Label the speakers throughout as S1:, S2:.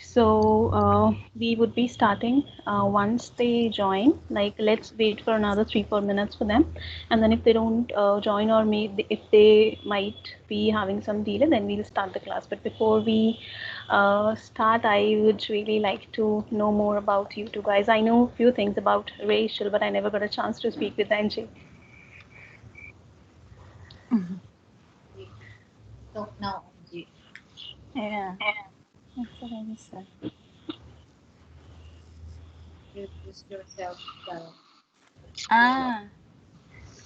S1: So we would be starting once they join. Like let's wait for another 3 4 minutes for them, and then if they don't join or if they might be having some delay, then we'll start the class. But before we start, I would really like to know more about you two guys. I know a few things about Rachel, but I never got a chance to speak with Angie.
S2: Mhm.
S3: We talk now, Angie.
S2: Yeah, that's what I said.
S3: Introduce yourself, Sarah.
S2: Ah,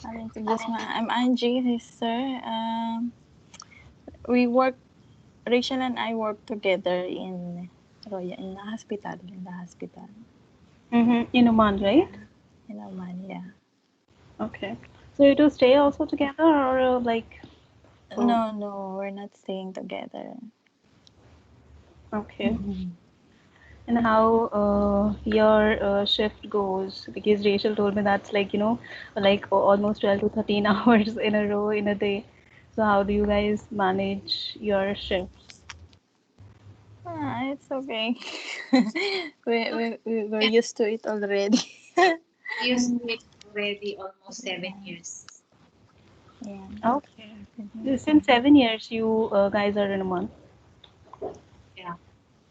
S2: I'll introduce I'm Angie, sister. We work, Rachel and I work together in Roya, in the hospital.
S1: In Oman, right?
S2: Yeah, in Oman, yeah.
S1: Okay. So you two stay also together, or like? uh,
S2: No, no, we're not staying together.
S1: Okay. And how your shift goes? Because Rachel told me that's like, like almost 12 to 13 hours in a row in a day. So how do you guys manage your shifts?
S2: It's okay. We're
S3: Yeah,
S2: used to it already.
S3: we used to it already almost 7 years.
S2: Yeah.
S1: Okay.
S2: Mhm.
S1: Since 7 years, you guys are in a month.
S3: Yeah,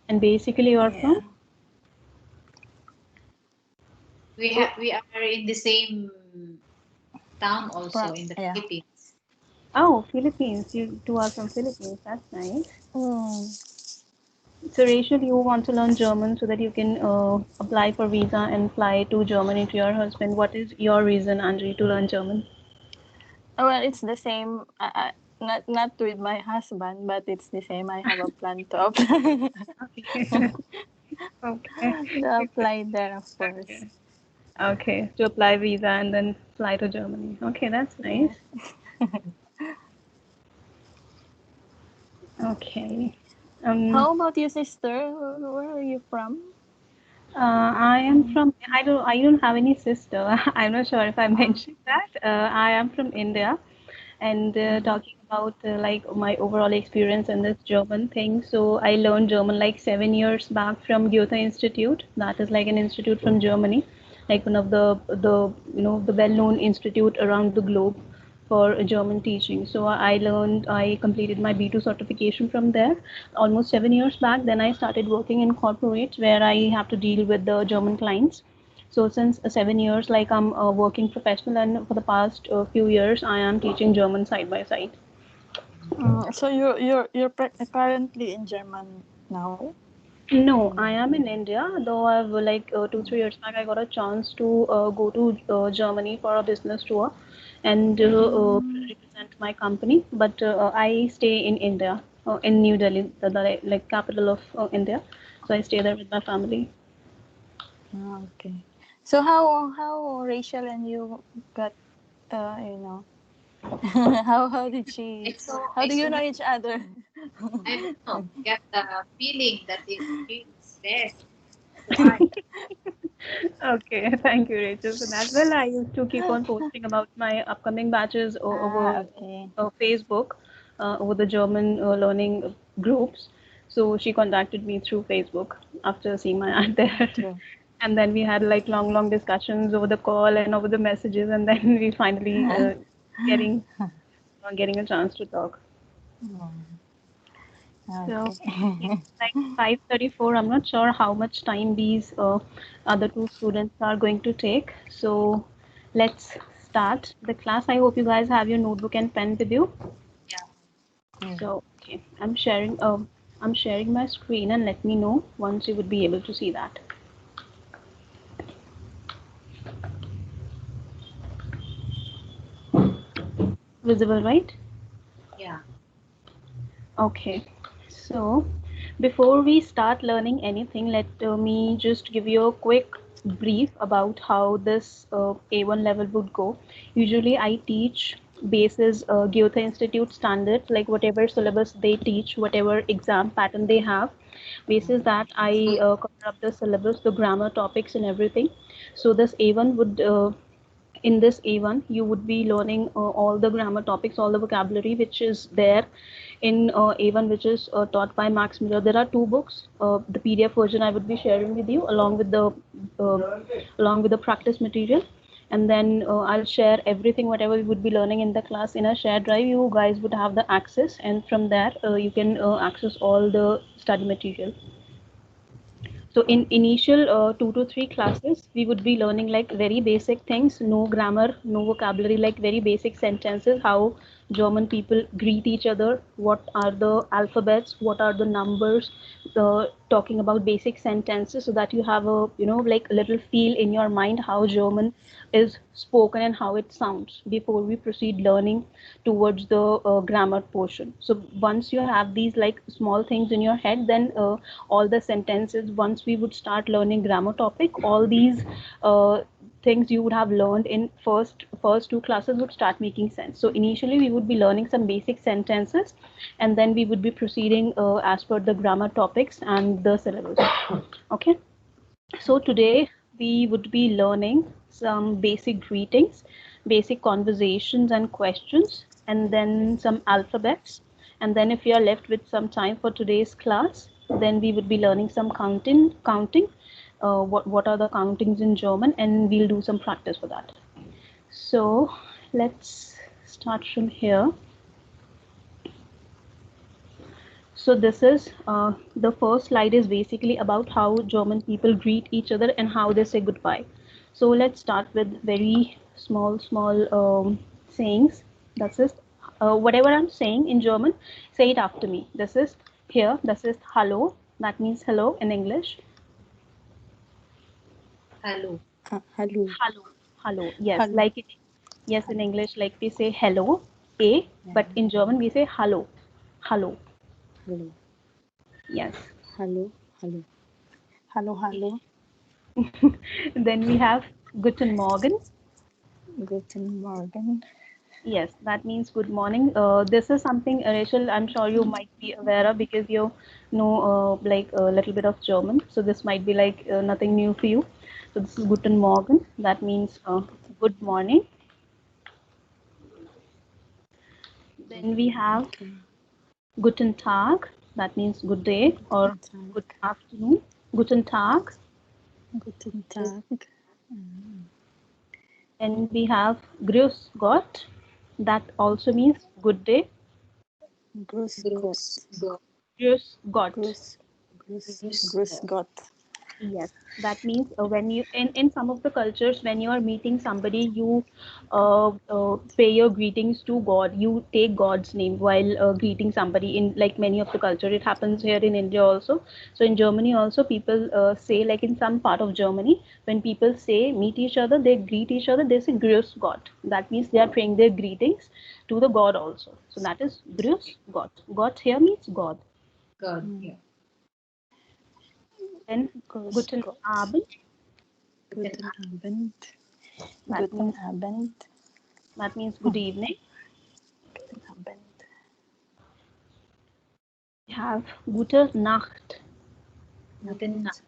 S1: And basically, you're from?
S2: Yeah.
S3: we are in the same town also
S2: From,
S3: in the
S2: yeah.
S3: Philippines.
S1: Oh, Philippines. You two are from Philippines. That's nice.
S2: Mm.
S1: So, Rachel, you want to learn German so that you can apply for visa and fly to Germany to your husband. What is your reason, Anjali, to learn German?
S2: Well, it's the same. Not with my husband, but it's the same. I have a plan to apply,
S1: Okay. Okay.
S2: to apply there, of course.
S1: Okay. Okay. To apply visa and then fly to Germany. Okay, that's nice.
S2: Yeah.
S1: Okay. Um,
S2: How about you, sister? Where are you from?
S1: I am
S2: Mm.
S1: from. I don't have any sister. I'm not sure if I mentioned that. I am from India, and
S2: Mm.
S1: talking about like my overall experience in this German thing. So I learned German like 7 years back from Goethe Institute. That is like an institute from Germany, like one of the well-known institute around the globe for German teaching. So I completed my B2 certification from there almost 7 years back. Then I started working in corporates where I have to deal with the German clients. So since 7 years, like I'm a working professional, and for the past few years, I am teaching German side by side.
S2: So you're currently in German now?
S1: No, I am in India, though I've like 2 3 years back, I got a chance to go to Germany for a business tour and
S2: Mm.
S1: represent my company. But I stay in India, in New Delhi, the like capital of India. So I stay there with my family.
S2: Okay. So how Rachel and you got you know how did
S3: I
S2: she
S3: saw
S2: how
S3: I
S2: do you
S3: saw
S2: know
S3: her.
S2: each other?
S3: I don't know. Get the feeling that she's there. That's why.
S1: Okay, thank you, Rachel, for that. Well, I used to keep on posting about my upcoming batches over
S2: Okay.
S1: Facebook, over the German learning groups. So she contacted me through Facebook after seeing my ad there.
S2: True.
S1: And then we had like long, long discussions over the call and over the messages, and then we finally getting getting a chance to talk.
S2: Mm,
S1: So it's
S2: okay.
S1: like 5:34. I'm not sure how much time these other two students are going to take. So let's start the class. I hope you guys have your notebook and pen with you.
S3: Yeah.
S2: Yeah.
S1: So okay, I'm sharing my screen, and let me know once you would be able to see that. Visible, right?
S3: Yeah.
S1: Okay, so before we start learning anything, let me just give you a quick brief about how this A1 level would go. Usually, I teach basis Goethe Institute standards, like whatever syllabus they teach, whatever exam pattern they have. Basis that, I cover up the syllabus, the grammar topics, and everything. So this A1 would in this A1, you would be learning all the grammar topics, all the vocabulary which is there in A1, which is taught by Max Miller. There are two books. The PDF version I would be sharing with you along with the practice material, and then I'll share everything whatever we would be learning in the class in a shared drive. You guys would have the access, and from there you can access all the study material. So in initial 2 to 3 classes, we would be learning like very basic things, no grammar, no vocabulary, like very basic sentences, how German people greet each other, what are the alphabets, what are the numbers, talking about basic sentences, so that you have a, like a little feel in your mind how German is spoken and how it sounds before we proceed learning towards the grammar portion. So once you have these like small things in your head, then all the sentences, once we would start learning grammar topic, all these things you would have learned in first 2 classes would start making sense. So initially we would be learning some basic sentences, and then we would be proceeding as per the grammar topics and the syllabus. Okay, so today we would be learning some basic greetings, basic conversations and questions, and then some alphabets. And then if you are left with some time for today's class, then we would be learning some counting. What are the countings in German, and we'll do some practice for that. So let's start from here. So this is the first slide is basically about how German people greet each other and how they say goodbye. So let's start with very small sayings. That's it. Whatever I'm saying in German, say it after me. This is here. This is hallo. That means hello in English.
S3: Hello.
S2: Hello.
S1: Hello. Hello. Yes.
S2: Hello.
S1: Like yes, in English, like we say hello, a, but in German we say hallo. Hallo.
S2: Hello.
S1: Yes.
S2: Hello. Hello. Hello. Hello.
S1: Then we have Guten Morgen.
S2: Guten Morgen.
S1: Yes, that means good morning. This is something, Rachel, I'm sure you might be aware of because you know like a little bit of German. So this might be like nothing new for you. So this is Guten Morgen. That means good morning. Then we have Guten Tag. That means good day or good afternoon. Guten Tag.
S2: Guten Tag.
S1: And we have Grüß Gott. That also means good day.
S2: Grüß Gott.
S1: Grüß Gott.
S2: Grüß Gott.
S1: Yes, that means when you in some of the cultures, when you are meeting somebody, you pay your greetings to God. You take God's name while greeting somebody. In like many of the culture, it happens here in India also. So in Germany also, people say, like in some part of Germany, when people say meet each other, they greet each other. They say Grüß Gott. That means they are paying their greetings to the God also. So that is Grüß Gott. Gott here means God.
S3: God. Yeah.
S1: Then Guten Abend.
S2: Guten Abend.
S1: That
S2: Guten Abend.
S1: That means good evening.
S2: Guten Abend.
S1: We have Gute Nacht.
S3: Guten Nacht.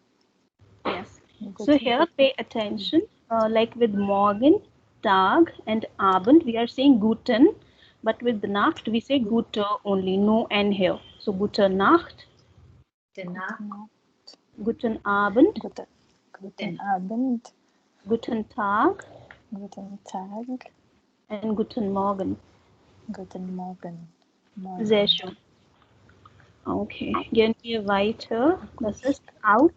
S1: Yes. So here pay attention. Like with Morgen, Tag, and Abend, we are saying Guten, but with Nacht we say Gute only, no N here. So Gute Nacht.
S3: Guten Nacht.
S1: Guten Abend.
S2: Guten Abend.
S1: Guten Tag.
S2: Guten Tag.
S1: And Guten Morgen.
S2: Guten Morgen.
S1: Sehr schön. Okay, gehen wir weiter. Das ist auf,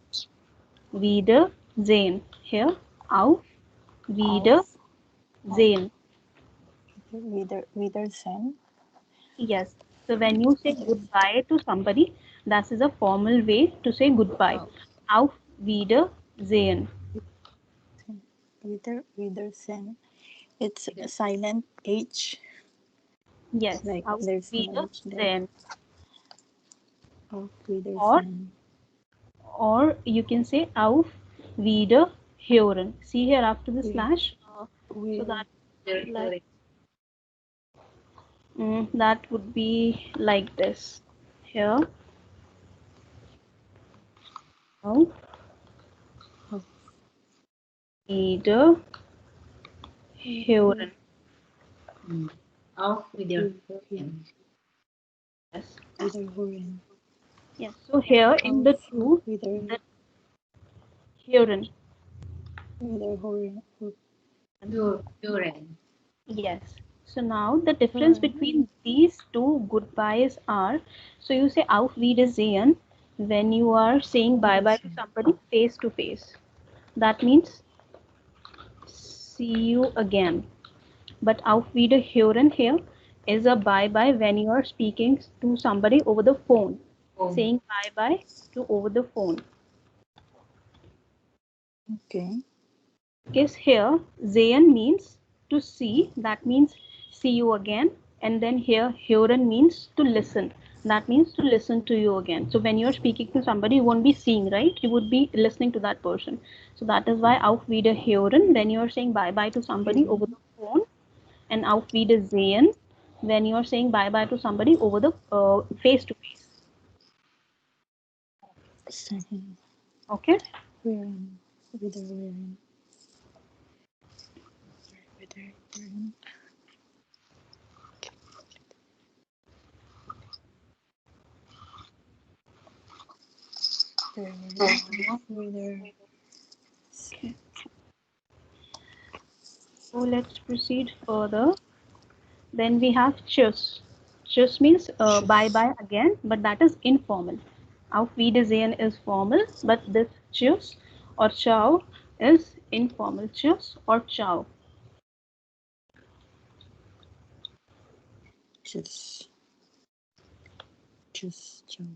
S1: wieder, sehen. Hier, auf, wieder, sehen.
S2: Wiedersehen.
S1: Yes. So when you say goodbye to somebody, that is a formal way to say goodbye. Auf Wiedersehen.
S2: Wiedersehen. It's a silent H.
S1: Yes.
S2: Like
S1: Auf
S2: there's no H there.
S1: Wiedersehen.
S2: Auf Wiedersehen.
S1: Or you can say auf Wiederhören. See here after the slash. So that like that would be like this. Here. Auf Wiederhören. Hören.
S3: Auf wiederhören.
S1: Yes.
S2: Wiederholen.
S1: Yes. So here in the
S2: Auf
S1: two,
S2: wieder,
S1: hören.
S2: wiederholen.
S3: Hören.
S1: Yes. So now the difference between these two goodbyes are, so you say auf Wiedersehen when you are saying bye bye to somebody face to face. That means see you again. But auf Wiederhören here is a bye bye when you are speaking to somebody over the phone, saying bye bye to over the phone.
S2: Okay.
S1: Because here sehen means to see, that means see you again, and then here hören means to listen, that means to listen to you again. So when you're speaking to somebody, you won't be seeing, right? You would be listening to that person. So that is why auf Wiederhören when you're saying bye bye to somebody over the phone, and auf Wiedersehen when you're saying bye bye to somebody over the face to face.
S2: Sehen.
S1: Okay.
S2: Hören. Wiederholen. Wiederholen.
S1: So let's proceed further. Then we have tschüss. Tschüss means bye bye again, but that is informal. Auf Wiedersehen is formal, but this tschüss or ciao is informal. Tschüss or ciao.
S2: Tschüss. Tschüss. Ciao.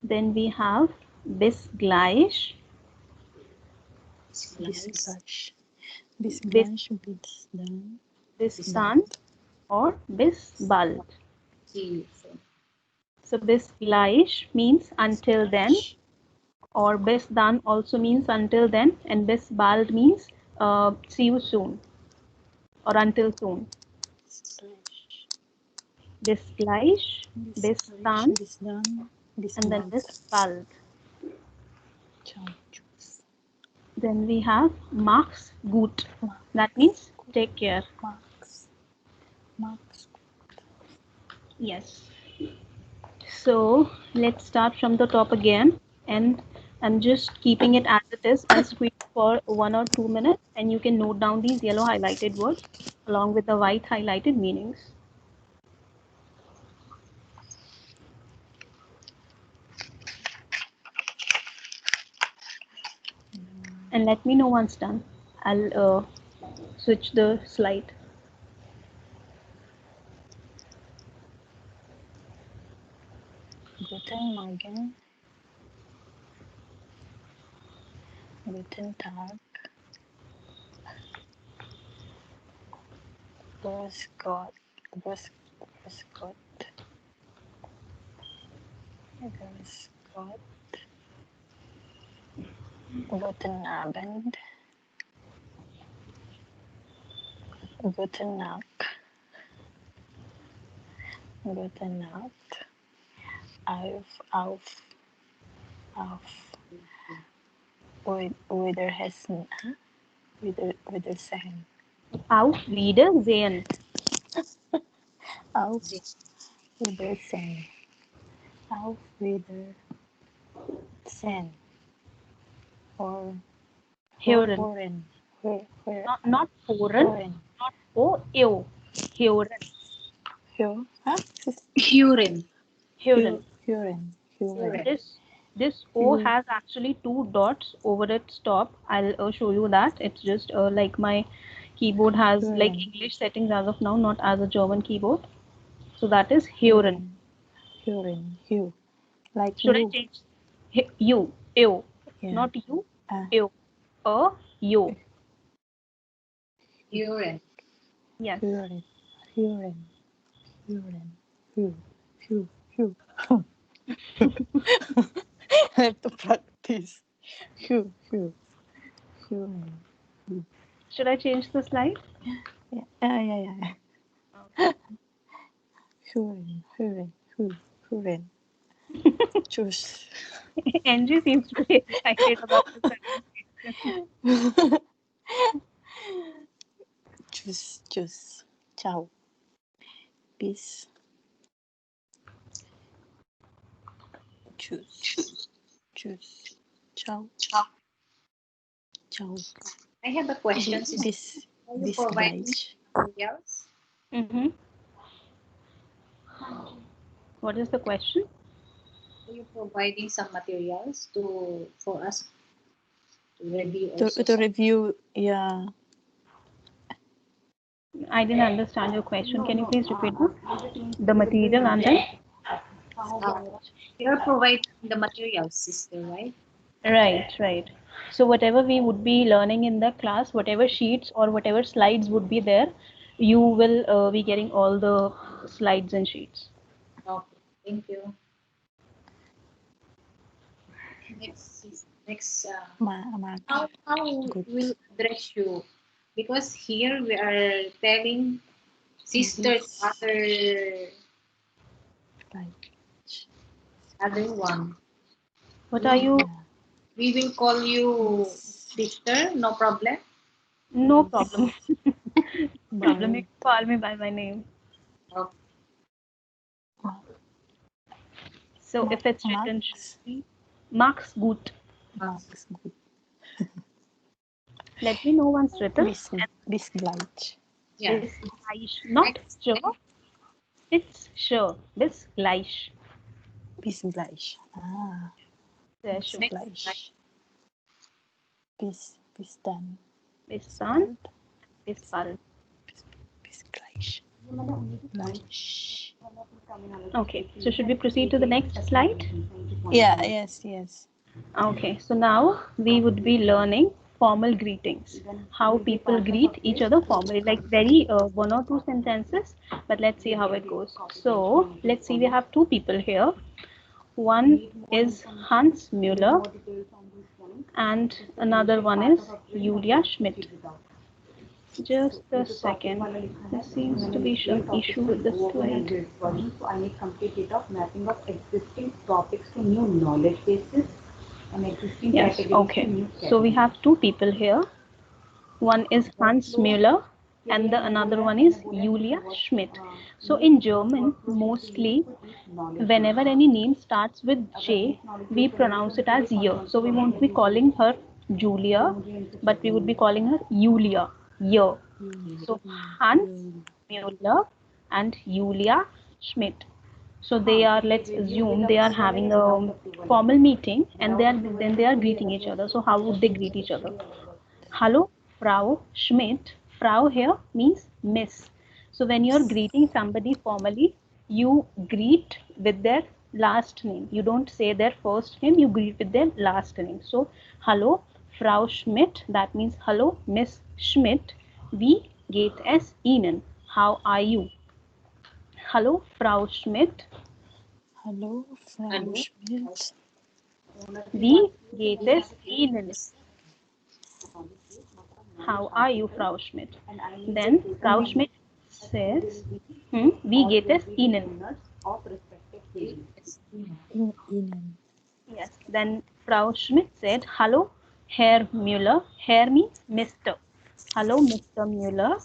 S1: Then we have bis gleich.
S2: Bis gleich. Bis
S1: Bis,
S2: gleich. Bis dann.
S1: bis dann or bis bald.
S3: See you soon.
S1: So bis gleich means until then, or bis dann also means until then, and bis bald means see you soon or until soon. Bis gleich, bis dann,
S2: Bis dann. Bis
S1: and then
S2: bald.
S1: bis bald.
S2: Ciao. Tschüss.
S1: Then we have mach's gut. That means take care.
S2: Max. Max.
S1: Yes. So let's start from the top again, and I'm just keeping it as it is. I'll squeeze for 1 or 2 minutes, and you can note down these yellow highlighted words along with the white highlighted meanings. And let me know once done. I'll switch the slide.
S2: Guten Morgen. Guten Tag. Grüß Gott. Grüß Gott. Grüß Gott. Guten Abend. Gute Nacht. Gute Nacht. Auf. Wiedersehen. Wiedersehen.
S1: Auf Wiedersehen.
S2: Auf Wiedersehen. Auf Wiedersehen. Or
S1: Hören.
S2: Hören.
S1: Not hören. Not o-ew. Hören.
S2: Huh?
S3: Hören.
S1: Hören.
S2: Hören.
S1: This O has actually 2 dots over its top. I'll show you that. It's just like my keyboard has like English settings as of now, not as a German keyboard. So that is hören.
S2: Hören. Like
S1: Should
S2: you.
S1: I change you? Ew.
S2: Yeah.
S1: Not you. Ew. You.
S3: Hören.
S1: Yes.
S2: Hören. I have to practice. Hören.
S1: Should I change the slide?
S2: Yeah. Hören. Tschüss.
S1: Angie seems to be excited about the presentation.
S2: Choose. Ciao. Peace. Choose. Ciao. Ciao.
S3: I have a question, sister. Are you providing materials?
S1: Mm-hmm. What is the question?
S3: Are you providing some materials for us to review
S2: To review, yeah.
S1: I didn't understand your question. Can you please repeat the material and then?
S3: You're providing the materials, sister, right?
S1: Right. So whatever we would be learning in the class, whatever sheets or whatever slides would be there, you will be getting all the slides and sheets.
S3: Okay, thank you. Next, how we address you? Because here we are telling sisters other one.
S1: What are you?
S3: We will call you sister, no problem.
S1: No problem. Problem. You can call me by my name.
S3: Okay.
S1: So if it's written, Max gut.
S2: Max gut.
S1: Let me know once written.
S2: Bis gleich.
S3: Yeah.
S1: Bis gleich. Not sure. It's sure. Bis gleich.
S2: Bis gleich. Ah.
S1: Bis
S2: gleich. Bis dann.
S1: Bis dann. Bis bald.
S2: Bis gleich.
S1: Okay, so should we proceed to the next slide?
S2: Yeah, yes.
S1: Okay, so now we would be learning formal greetings, how people greet each other formally, like very one or two sentences, but let's see how it goes. So let's see, we have two people here. One is Hans Müller and another one is Julia Schmidt. Just a second. There seems to be some issue with the slide.
S4: So I need complete data of mapping of existing topics to new knowledge bases and existing categories
S1: okay.
S4: to new categories.
S1: So we have two people here. One is Hans Müller and the another one is Julia Schmidt. So in German, mostly whenever any name starts with J, we pronounce it as Y. So we won't be calling her Julia, but we would be calling her Julia. Y. So Hans Müller and Julia Schmidt. So they are, let's assume they are having a formal meeting and they are greeting each other. So how would they greet each other? Hello, Frau Schmidt. Frau here means Miss. So when you're greeting somebody formally, you greet with their last name. You don't say their first name, you greet with their last name. So, hello, Frau Schmidt. That means hello, Miss Schmidt. Wie geht es Ihnen? How are you? Hello, Frau Schmidt.
S2: Hello, Frau Schmidt.
S1: Wie geht es Ihnen? How are you, Frau Schmidt? Then Frau Schmidt says, wie geht es Ihnen?
S2: Ihnen.
S1: Yes. Then Frau Schmidt said, hello, Herr Müller. Herr means Mr. Hello, Mr. Müller.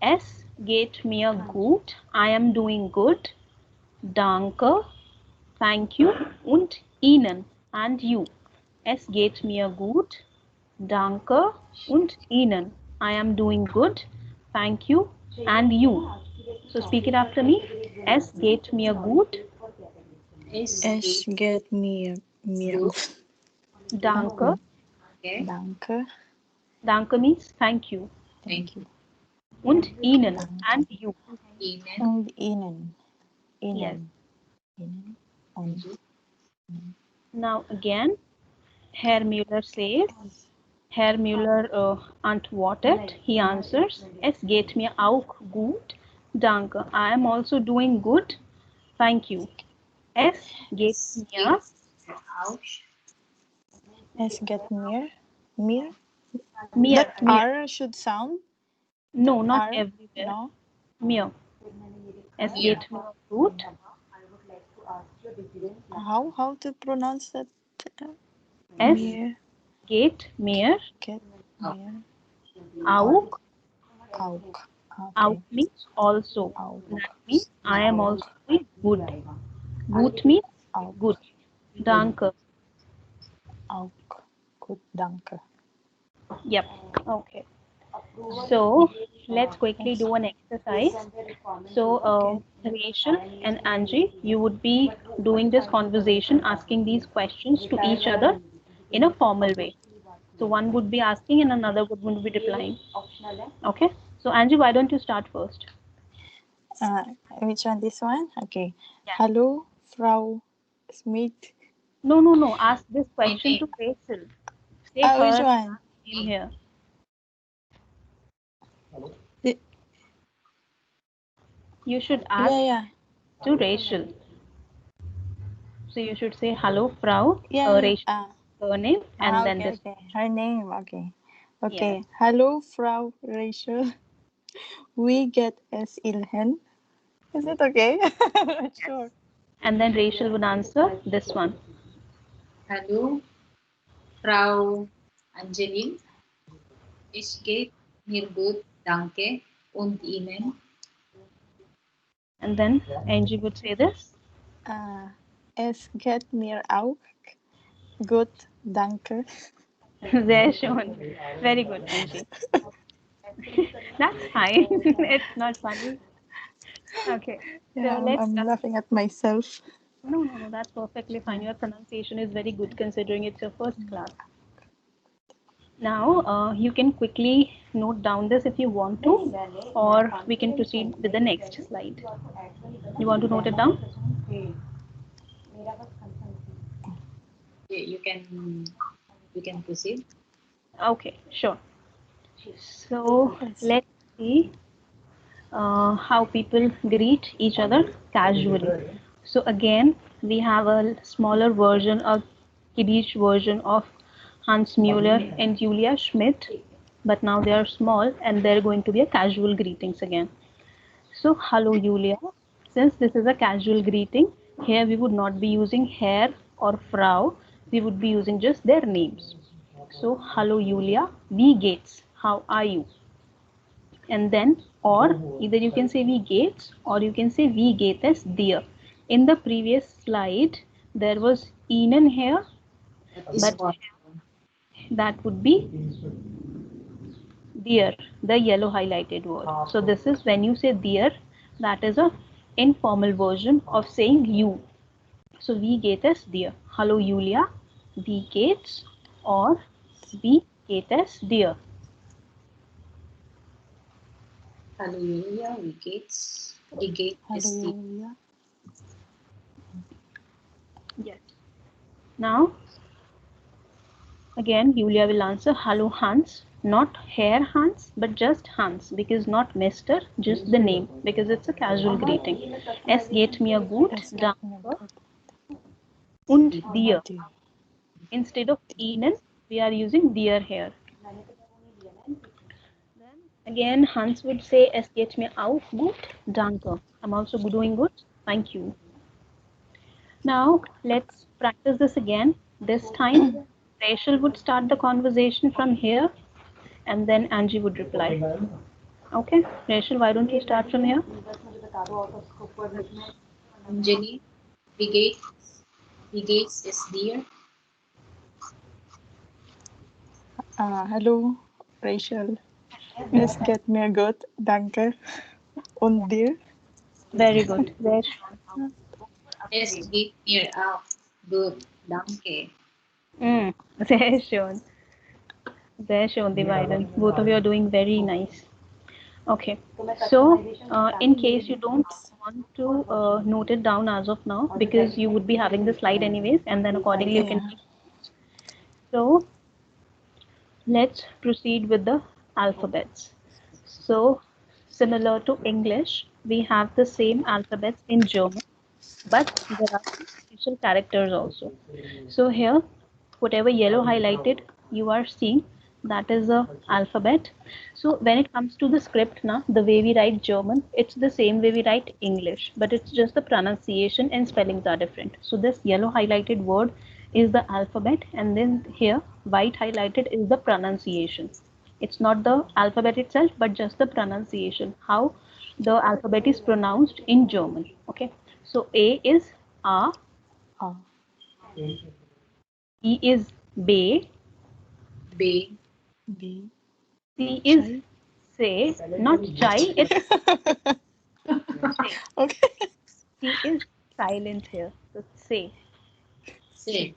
S1: Es geht mir gut. I am doing good. Danke. Thank you. Und Ihnen. And you. Es geht mir gut. Danke. Und Ihnen. I am doing good. Thank you. And you. So speak it after me. Es geht mir gut.
S2: Es geht mir gut.
S1: Danke.
S3: Okay.
S2: Danke.
S1: Danke means thank you.
S2: Thank you.
S1: Und Ihnen. And you.
S2: Und Ihnen.
S1: Yes.
S2: Ihnen. Und.
S1: Now again, Herr Müller says, Herr Müller antwortet. He answers, es geht mir auch gut. Danke. I am also doing good. Thank you. Es geht mir.
S2: Es geht mir. Mir?
S1: Mir.
S2: That R should sound?
S1: No, not
S2: R?
S1: everywhere.
S2: No?
S1: Mir. Es geht mir gut.
S2: How to pronounce that?
S1: Es geht mir
S2: Get mir.
S1: auch
S2: Auk.
S1: Out
S2: Okay.
S1: means also.
S2: Auk.
S1: That means I am also doing good. Gut means
S2: Auk.
S1: good. Danke.
S2: Auk. Good. Danke.
S1: Yep. Okay. So let's quickly do an exercise. So Rachel and Angie, you would be doing this conversation, asking these questions to each other in a formal way. So one would be asking and another would be replying. Okay. So Angie, why don't you start first?
S2: Which one? This one? Okay.
S1: Yeah.
S2: Hello, Frau Smith.
S1: No. Ask this question to Rachel. Say
S2: Which
S1: her
S2: one?
S1: name here.
S2: The-
S1: You should ask
S2: Yeah.
S1: to Rachel. So you should say hello, Frau.
S2: Yeah.
S1: Rachel surname and then
S2: Okay.
S1: this.
S2: Okay. Her name. Okay.
S1: Yes.
S2: Okay. Hello, Frau Rachel. We get es Ilhen. Is it okay? Sure.
S1: And then Rachel would answer this one.
S3: Hallo, Frau Angeline. Es geht mir gut, danke. Und Ihnen?
S1: And then Angie would say this.
S2: Es geht mir auch gut, danke.
S1: There shown. Very good, Angie. That's fine. It's not funny. Okay.
S2: Yeah,
S1: So let's
S2: I'm laughing at myself.
S1: no, that's perfectly fine. Your pronunciation is very good considering it's your first class. Now, you can quickly note down this if you want to, or we can proceed with the next slide. You want to note it down?
S3: You can proceed.
S1: Okay, sure. So let's see how people greet each other casually. So again, we have a smaller version, a kiddish version of Hans Mueller and Julia Schmidt, but now they are small and they're going to be a casual greetings again. So hello Julia. Since this is a casual greeting, here we would not be using Herr or Frau. We would be using just their names. So hello Julia, wie geht's? How are you? And then or either you can say wie geht's or you can say wie geht es dir. In the previous slide, there was Ihnen here, but that would be dear, the yellow highlighted word. So this is when you say dear, that is a informal version of saying you. So wie geht es dir? Hallo Julia, wie geht's? Or wie geht es dir?
S3: Hallo Julia, wie geht's? Wie geht es dir?
S2: Hallelujah.
S1: Yes. Now, again, Julia will answer hello Hans, not Herr Hans, but just Hans, because not Mr., just the name, because it's a casual greeting. Es geht mir gut,
S2: Es geht mir
S1: danke.
S2: gut.
S1: Und dir.
S2: Dir.
S1: Instead of Ihnen, we are using dir here. Then again, Hans would say, es geht mir auch gut, danke. I'm also doing good, thank you. Now, let's practice this again. This time, Rachel would start the conversation from here, and then Angie would reply. Okay, Rachel, why don't you start from here?
S3: Anjali, wie geht's es dir?
S2: Hallo, Rachel. Es geht mir gut, danke. Und dir?
S1: Very good. There, Sean.
S3: Es geht mir auch gut, danke.
S1: There, Sean. There, Sean Biden. Both of you are doing very nice. Okay, so in case you don't want to note it down as of now, because you would be having the slide anyways, and then accordingly you can. So let's proceed with the alphabets. So similar to English, we have the same alphabets in German, but there are some special characters also. So here, whatever yellow highlighted you are seeing, that is the alphabet. So when it comes to the script now, the way we write German, it's the same way we write English, but it's just the pronunciation and spellings are different. So this yellow highlighted word is the alphabet, and then here white highlighted is the pronunciation. It's not the alphabet itself, but just the pronunciation, how the alphabet is pronounced in German. Okay, so A is A,
S2: A,
S1: E is Be,
S3: B.
S2: B,
S1: C is
S2: Chai.
S1: Say, not Chai, it's Say.
S2: Okay.
S1: C is silent here, so Say,
S3: C.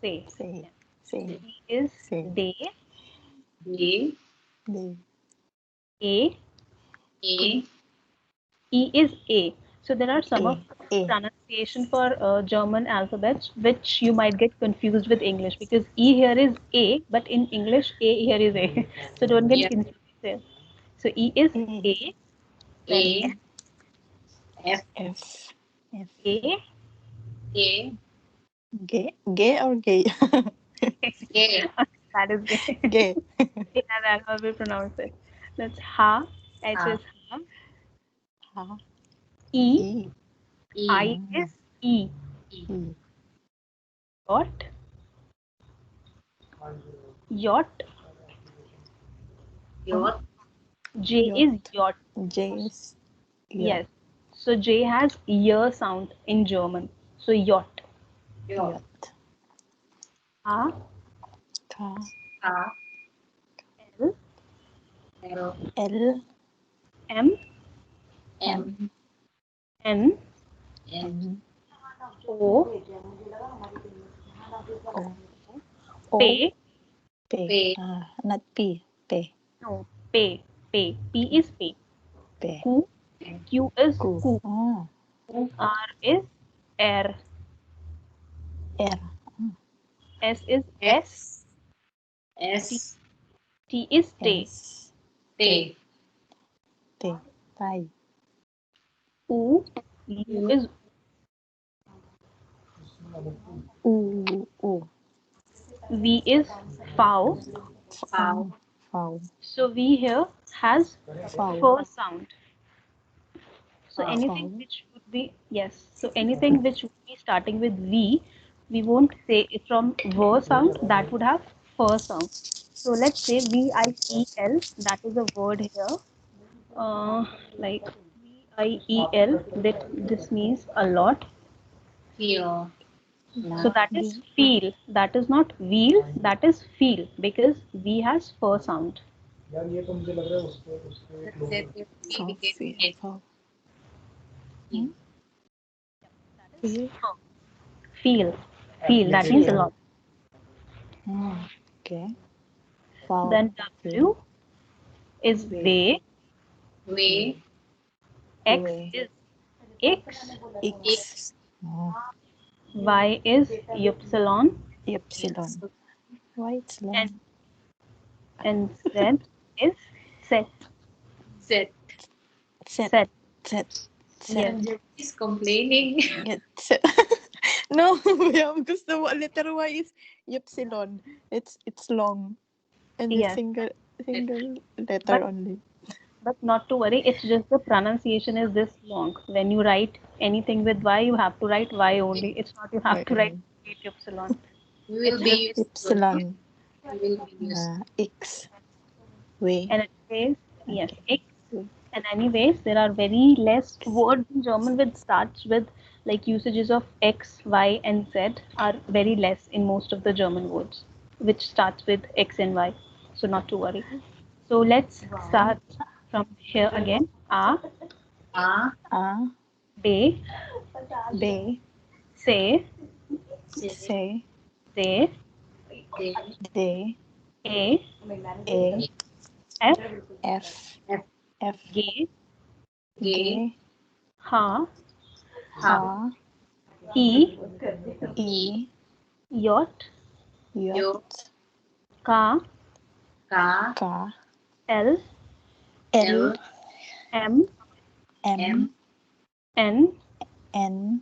S1: Say.
S2: Say, say,
S1: D is
S2: say.
S1: Day,
S3: D.
S2: D,
S1: A,
S3: A.
S1: E is A. So there are some of
S2: A.
S1: pronunciation for German alphabets which you might get confused with English, because E here is A, but in English A here is A. So don't get
S3: Yeah.
S1: confused there. So E is
S2: A,
S1: A, then
S3: A. F.
S2: F, F,
S1: A,
S3: A.
S2: gay, gay or gay?
S3: A.
S1: that is gay.
S2: Gay.
S1: Yeah, that's how we pronounce it. That's Ha, H
S3: Ha.
S1: is Ha,
S2: Ha,
S1: E,
S2: E,
S1: I
S2: Mm.
S1: is E,
S2: E,
S1: Yacht, Yacht,
S3: Yacht.
S1: J
S2: Yacht.
S1: is Yacht.
S2: J is
S1: Yes. So J has ear sound in German. So yacht.
S3: Yacht.
S2: Yacht.
S1: A,
S2: Ka,
S3: Ka.
S1: L,
S3: L.
S2: L,
S1: M,
S3: M.
S1: N,
S3: N.
S1: O,
S2: O, O,
S1: P.
S2: P.
S3: P.
S2: Not P. P.
S1: No, P. P. P is P.
S2: P.
S1: Q. Q is
S2: Ku.
S1: Ku.
S2: Oh,
S1: R is R.
S2: R.
S1: S is S.
S3: S.
S1: T is T.
S2: S.
S3: T.
S2: T. Tai.
S1: U. U is
S2: U. U.
S1: V is foul.
S3: Foul.
S2: Foul.
S1: So V here has
S2: Foul.
S1: first sound. So
S3: Foul.
S1: anything
S2: Foul.
S1: which would be, yes, so anything which would be starting with V, we won't say it from V sound, that would have first sound. So let's say VIEL, that is a word here. Like VIEL, that this means a lot.
S3: Feel.
S1: So that is feel. That is not wheel, that is feel, because V has first sound.
S3: That if we
S2: Foul.
S3: became
S2: Feel. Foul. Hmm? Feel.
S1: Feel. Feel, that means a lot.
S2: Okay. Foul.
S1: Then
S2: Feel.
S1: W is they,
S3: way.
S1: X
S2: Way.
S1: is X,
S2: X. Oh.
S1: Y is Ypsilon,
S2: Epsilon. Why it's long?
S1: and Z is set.
S3: Z.
S2: Set.
S1: Set.
S2: Set.
S1: Yes.
S2: Set.
S3: Is complaining.
S2: Get set. No, yung gusto mo, letter Y is Epsilon. It's long. And it's
S1: Yes.
S2: single letter
S1: But
S2: only.
S1: but not to worry, it's just the pronunciation is this long. When you write anything with Y, you have to write Y only. It's not you have to write Ypsilon.
S3: We will be used to it.
S2: Epsilon.
S3: We will be used.
S2: X. Way.
S1: And anyways, yes,
S2: Okay.
S1: X. And anyways, there are very less words in German which starts with like usages of X, Y, and Z are very less in most of the German words, which starts with X and Y. So not to worry. So let's start from here again. A,
S3: A.
S2: A.
S1: B,
S2: B.
S1: say,
S3: C.
S2: C.
S1: they,
S3: D.
S2: D.
S1: A,
S2: A.
S1: F,
S2: F.
S3: F.
S2: F.
S1: G,
S2: G.
S1: ha,
S2: H.
S1: E,
S2: E.
S1: yacht,
S2: Yacht.
S1: ka,
S3: K.
S2: K.
S1: L,
S2: L.
S1: M,
S2: M.
S1: N,
S2: N.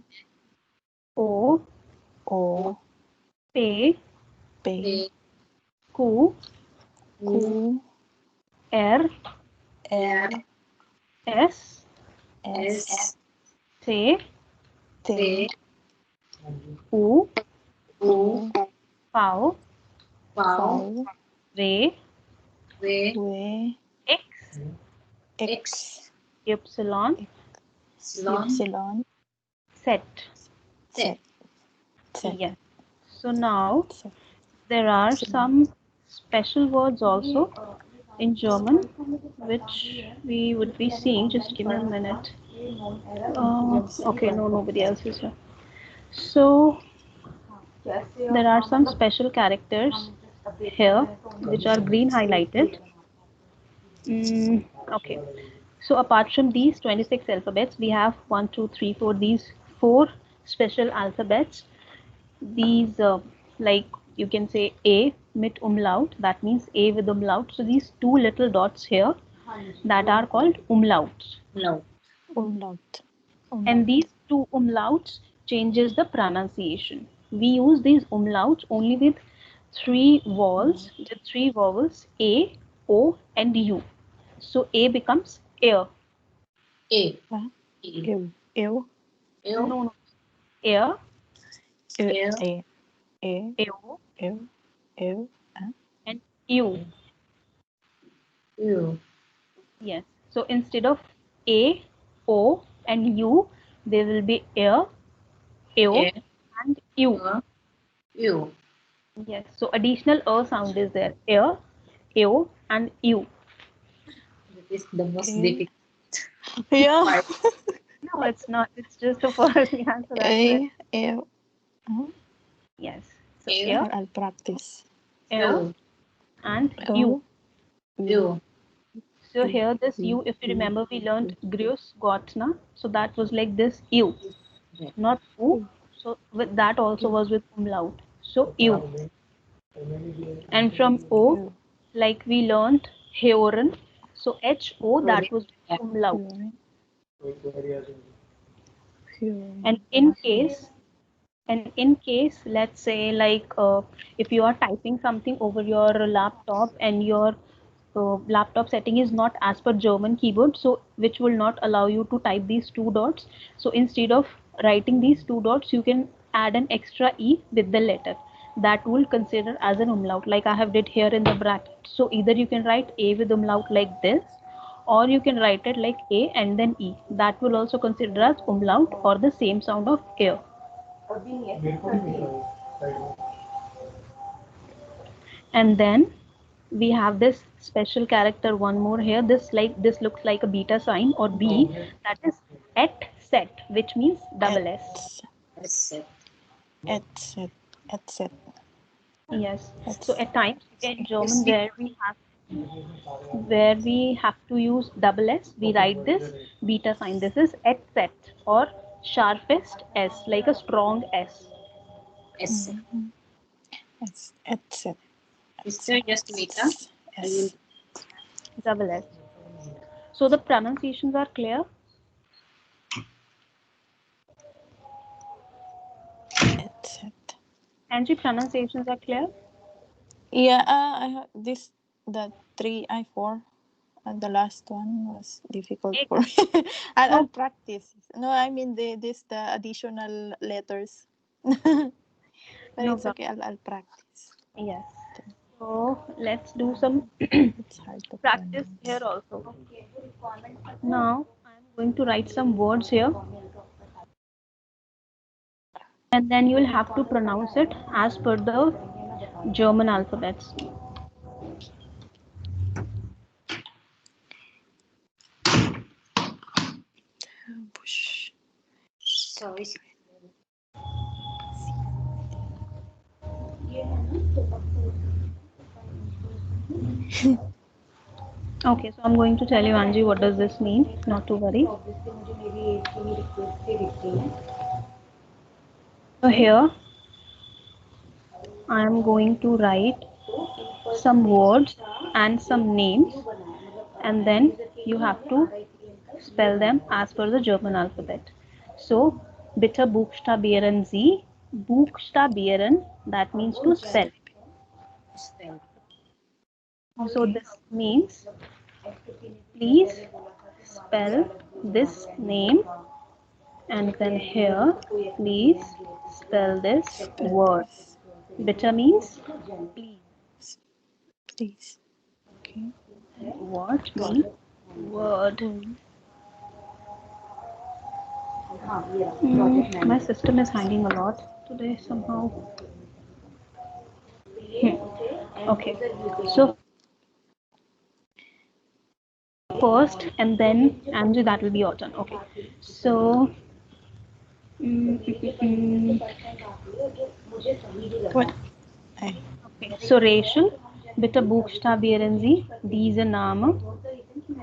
S1: O,
S2: O.
S1: P,
S2: P.
S1: Q,
S2: Q.
S1: R,
S2: R.
S1: S,
S2: S.
S1: T,
S2: T.
S1: U,
S3: U.
S1: V,
S3: Foul.
S1: Re,
S3: W,
S2: W,
S1: X,
S2: X,
S1: epsilon,
S3: epsilon,
S1: set.
S2: Z, Z,
S1: Yes. So now
S2: Z.
S1: there are some special words also in German which we would be seeing. Just give me a minute. Okay, no, nobody else is here. So there are some special characters here which are green highlighted. Okay. So apart from these 26 alphabets, we have 1, 2, 3, 4, these 4 special alphabets. These, like you can say A mit umlaut, that means A with umlaut. So these 2 little dots here that are called umlauts.
S3: no,
S2: Umlaut.
S1: And these 2 umlauts changes the pronunciation. We use these umlauts only with 3 vowels A, O and U. So A becomes air.
S3: A,
S2: Huh?
S3: E,
S2: Ew, ew,
S3: L,
S1: No, air,
S2: ew,
S3: L,
S1: AO
S2: ew, ew,
S1: and U.
S3: U,
S1: Yes. So instead of A, O and U, there will be air, AO
S3: A,
S1: and U.
S3: U.
S1: Yes. So additional sound is there. Air, AO and U.
S3: That is the most
S2: A.
S3: difficult
S2: Yeah.
S3: part.
S1: No, it's not. It's just the first answer. That's it.
S2: Ew.
S1: Yes. So
S3: A,
S1: air,
S2: I'll practice.
S1: AO
S3: U,
S1: and U.
S2: U.
S3: U.
S1: So here this U, if you remember, we learned Grüß Gott, na? So that was like this U, not U. So with that also was with umlaut. So U. And from O,
S2: U.
S1: like we learned Heoren. So HO, that was with umlaut. And in case, let's say like if you are typing something over your laptop and your laptop setting is not as per German keyboard, so which will not allow you to type these 2 dots. So instead of writing these 2 dots, you can add an extra E with the letter. That will consider as an umlaut, like I have did here in the bracket. So either you can write A with umlaut like this, or you can write it like A and then E. That will also consider as umlaut or the same sound of air. And then we have this special character one more here. This looks like a beta sign or B, that is et set, which means double S.
S3: Set.
S2: Et set.
S1: Yes.
S2: Et
S1: So at times in German where we have to use double S, we write this beta sign. This is et set or sharpest S, like a strong S.
S3: S.
S2: Et set.
S3: Sister, just wait. I will.
S1: Double S. So the pronunciations are clear.
S2: Et set.
S1: Angie, pronunciations are clear.
S2: Yeah, I have this the 3 I 4 and the last one was difficult for me. I'll practice. No, I mean the additional letters. But
S1: No
S2: it's
S1: problem.
S2: okay. I'll practice.
S1: Yes. So let's do some
S2: It's hard to
S1: practice
S2: pronounce.
S1: here also. Now I'm going to write some words here, and then you will have to pronounce it as per the German alphabets.
S2: Bush.
S3: So is
S1: Okay, so I'm going to tell you, Angie, what does this mean? Not to worry. So here I am going to write some words and some names, and then you have to spell them as per the German alphabet. So, bitte buchstabieren Sie. Buchstabieren, that means to spell.
S3: spell.
S1: So, this means please spell this name, and then here, please spell this word. Bitte means please.
S2: Please. Okay.
S1: What means word? My system is hanging a lot today somehow. Okay, so first and then Andrew, that will be your turn. Okay, so
S2: What? I,
S1: okay, so Rachel, bitte buchstabieren Sie diese Namen.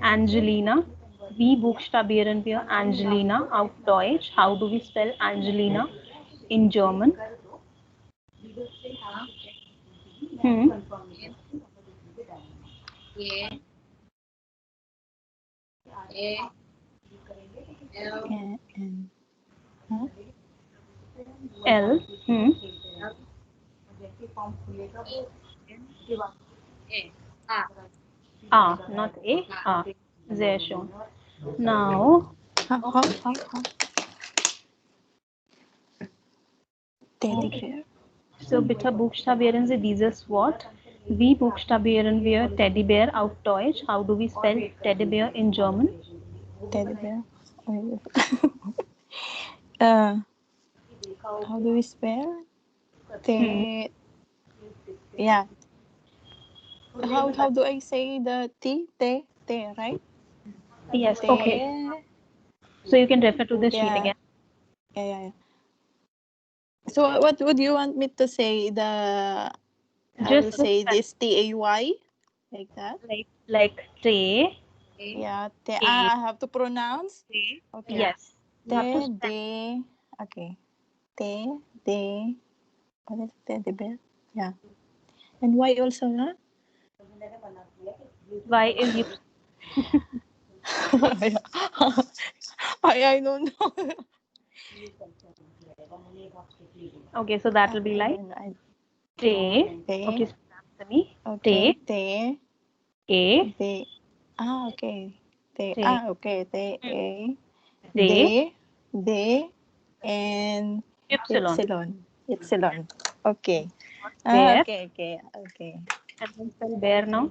S1: Angelina. Wie buchstabieren wir Angelina auf Deutsch? How do we spell Angelina in German? Hmm.
S3: A A L
S2: and huh?
S1: L. Hmm.
S3: L N A A
S1: A, not A. A. Sehr schön. Now,
S2: How? Teddy bear.
S1: so bitte buchstabieren Sie dieses Wort. Wie buchstabieren wir Teddybär auf Deutsch? How do we spell Teddybär in German?
S2: Teddy bear. uh, how do we spell? Yeah. How do I say the T? Right?
S1: Yes,
S2: Te.
S1: okay. So you can refer to the sheet
S2: Yeah.
S1: again.
S2: Yeah. So what would you want me to say? I will
S1: Just
S2: say this TAY like that.
S1: like te.
S3: A
S2: Yeah. Te.
S1: A.
S2: I have to pronounce. Okay.
S1: Yes. You have to
S2: Te
S1: spell.
S2: de. Okay. Te de. What is teddy bear? Yeah. And why also, huh?
S1: Why is you?
S2: I don't know.
S1: Okay, so that will be like te.
S2: Te.
S1: Okay, so after me.
S2: Okay.
S1: Te.
S2: Te.
S1: A.
S2: De. Okay. Te.
S1: Te.
S2: Okay. Te. A.
S1: De.
S2: De. And
S1: Epsilon.
S2: Epsilon. Okay.
S1: Bear.
S2: Okay.
S1: And then spell bear now.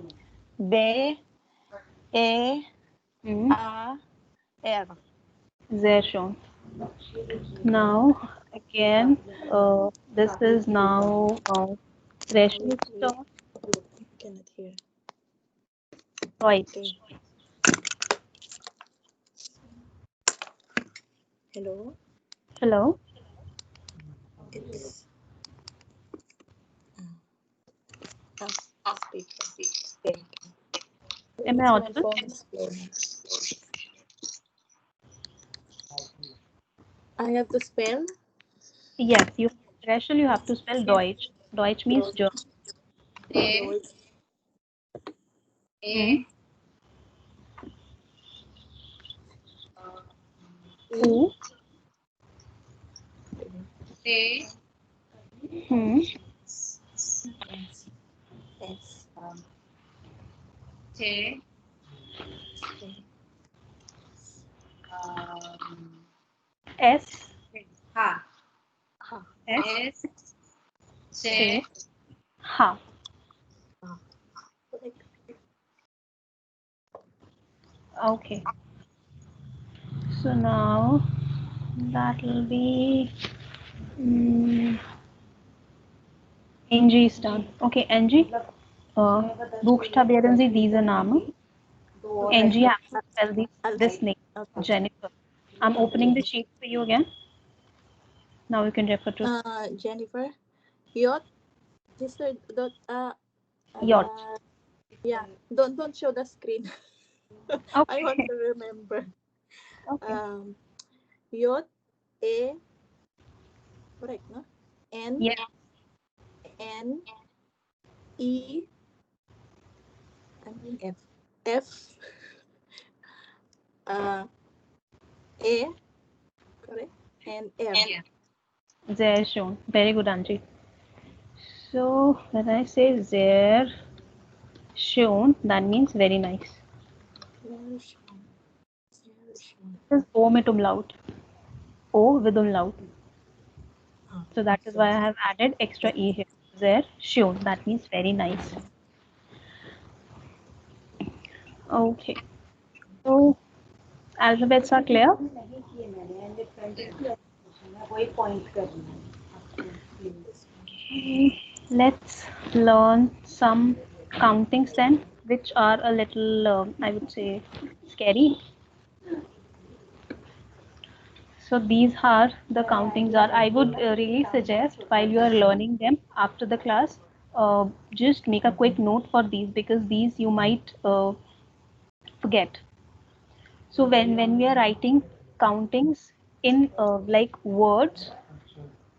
S2: B. A.
S1: Hmm.
S2: A. R.
S1: Sehr schön. Now again, this is now Rachel's turn.
S2: I cannot hear.
S1: Right.
S2: Okay. Hello.
S1: Hello.
S2: It's speaker.
S1: Am I
S2: It's my
S1: audible?
S2: phone is playing. I have to spell.
S1: Yes, Rachel, you have to spell Deutsch. Deutsch means German.
S3: A
S1: Hmm.
S3: A
S1: U.
S3: T
S1: Hmm.
S2: S.
S3: T um,
S1: S.
S3: Ha
S1: S.
S3: S
S1: T.
S3: J
S1: Ha. Okay. So now that will be Angie's turn. Okay, Angie. Buchstabieren Sie diese Namen. Angie, have to spell this name. Jennifer. I'm opening the sheet for you again. Now you can refer to
S2: Jennifer. Yacht. Sister.
S1: yacht.
S2: Yeah. Don't show the screen. I want
S1: Okay.
S2: to remember.
S1: Okay.
S2: Yacht. A. Correct, no? N.
S1: Yeah.
S2: N. E. F. F. A. Correct. And R.
S3: yeah
S1: Sehr schön. Very good, Angie. So when I say sehr schön, that means very nice.
S2: Very
S1: This is O mit umlaut. O with umlaut. So that is why I have added extra E here. Sehr schön. That means very nice. Okay. So alphabets are clear.
S4: नहीं किए मैंने and 22 है वही point कर रही हूँ आपको
S1: Okay, let's learn some countings then, which are a little, I would say, scary. So these are the countings are. I would really suggest while you are learning them after the class, just make a quick note for these because these you might forget. So when we are writing countings in like words,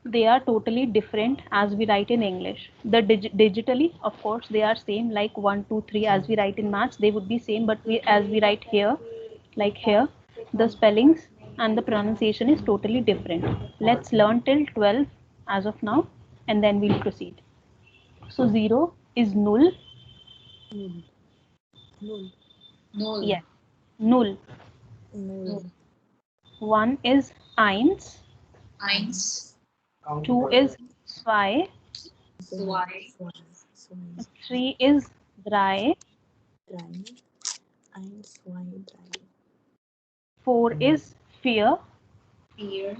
S1: they are totally different as we write in English. The digitally, of course, they are same like 1, 2, 3 as we write in maths. They would be same, but as we write here, like here, the spellings and the pronunciation is totally different. Let's learn till 12 as of now, and then we'll proceed. So 0 is null.
S2: Null. Null.
S3: Null.
S1: Yes, null.
S2: Null.
S1: 1 is eins.
S3: Eins.
S1: 2 is zwei.
S3: Zwei.
S1: 3 is drei.
S2: Drei. Eins, zwei, drei.
S1: 4 is vier.
S3: Vier.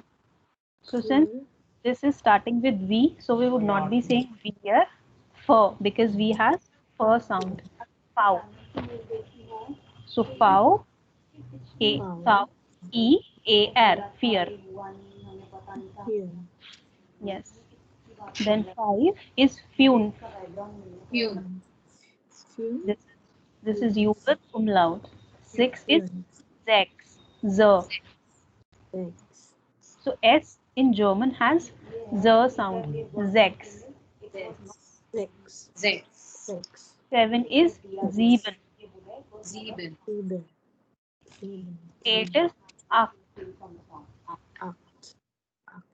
S1: So since this is starting with V, so we would not be saying V here, fur, because V has fur sound. Fow. So fow, A, fow, E, A, R, fear.
S2: Here.
S1: Yes. Then 5 is fune.
S3: Fune.
S2: Few.
S1: This is U with umlaut. 6 is
S2: Fune.
S1: Zex, Z.
S2: Six.
S1: So S in German has Z sound, Zex.
S2: Six.
S3: Sechs.
S2: Six.
S1: 7 is Sieben.
S3: Sieben.
S2: Sieben. Sieben.
S1: 8 is Acht.
S2: Acht. Acht.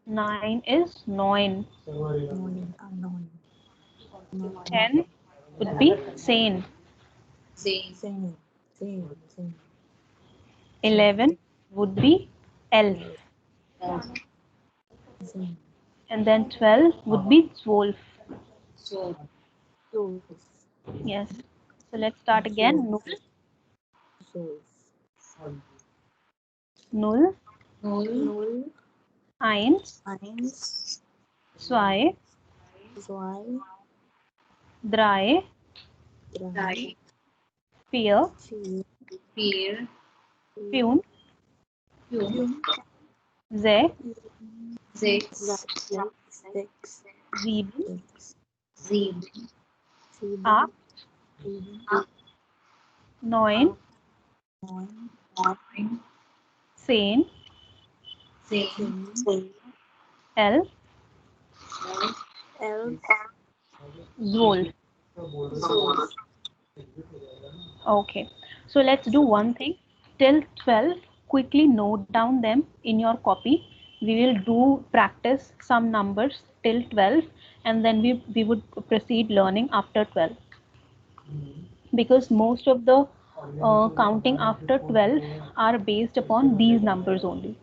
S1: 9 is Neun.
S2: Neun. Neun.
S1: 10 would be Zehn.
S3: Zehn.
S2: Zehn. Zehn. Zehn.
S1: 11 would be Elf.
S2: Zehn.
S1: And then 12 would be Zwölf.
S3: Zwölf.
S2: Zwölf.
S1: Yes. So let's start again. Null,
S2: Zwölf.
S1: Null,
S3: Null.
S2: Null.
S1: Eins,
S2: Eins.
S1: zwei,
S2: Zwei.
S1: drei,
S2: Drei.
S3: Drei.
S1: vier,
S2: Vier.
S3: Vier.
S1: fünf,
S3: Fünf.
S1: sechs,
S3: Sechs.
S2: Sechs.
S1: sieben,
S2: Sechs.
S3: Sieben.
S2: Sieben.
S1: acht,
S2: Sieben.
S1: neun,
S2: Neun.
S3: Neun.
S1: zehn,
S3: Zehn.
S2: Zehn.
S1: elf,
S2: Elf.
S1: zwölf.
S2: Zwölf.
S1: Okay. So let's do one thing. Till 12, quickly note down them in your copy. We will do practice some numbers till 12 and then we would proceed learning after 12. Because most of the counting after 12 are based upon these numbers only.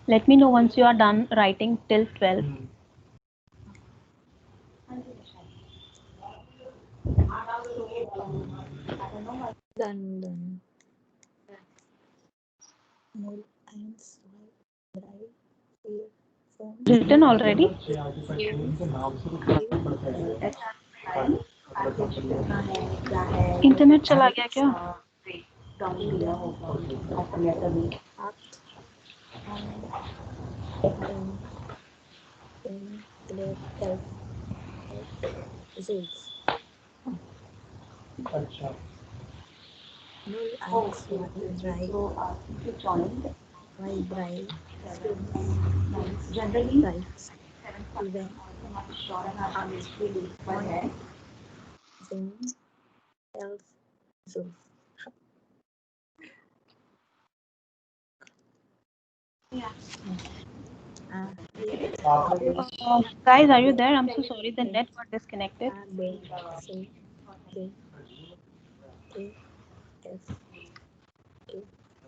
S1: Let me know once you are done writing till 12.
S2: Dann. Null. Eins. Zwei. Drei. Vier. Fünf.
S1: Written already? Internet चला गया क्या?
S2: Acht. Neun. 10, 11, 12, 12. Null, eins, zwei, drei, zwei, drei, fünf,
S4: Generally,
S2: sechs, sieben, neun, 10, 11, 12.
S1: Guys, are you there? I'm so sorry, the net got disconnected.
S2: A, B, C, D, E, F, G,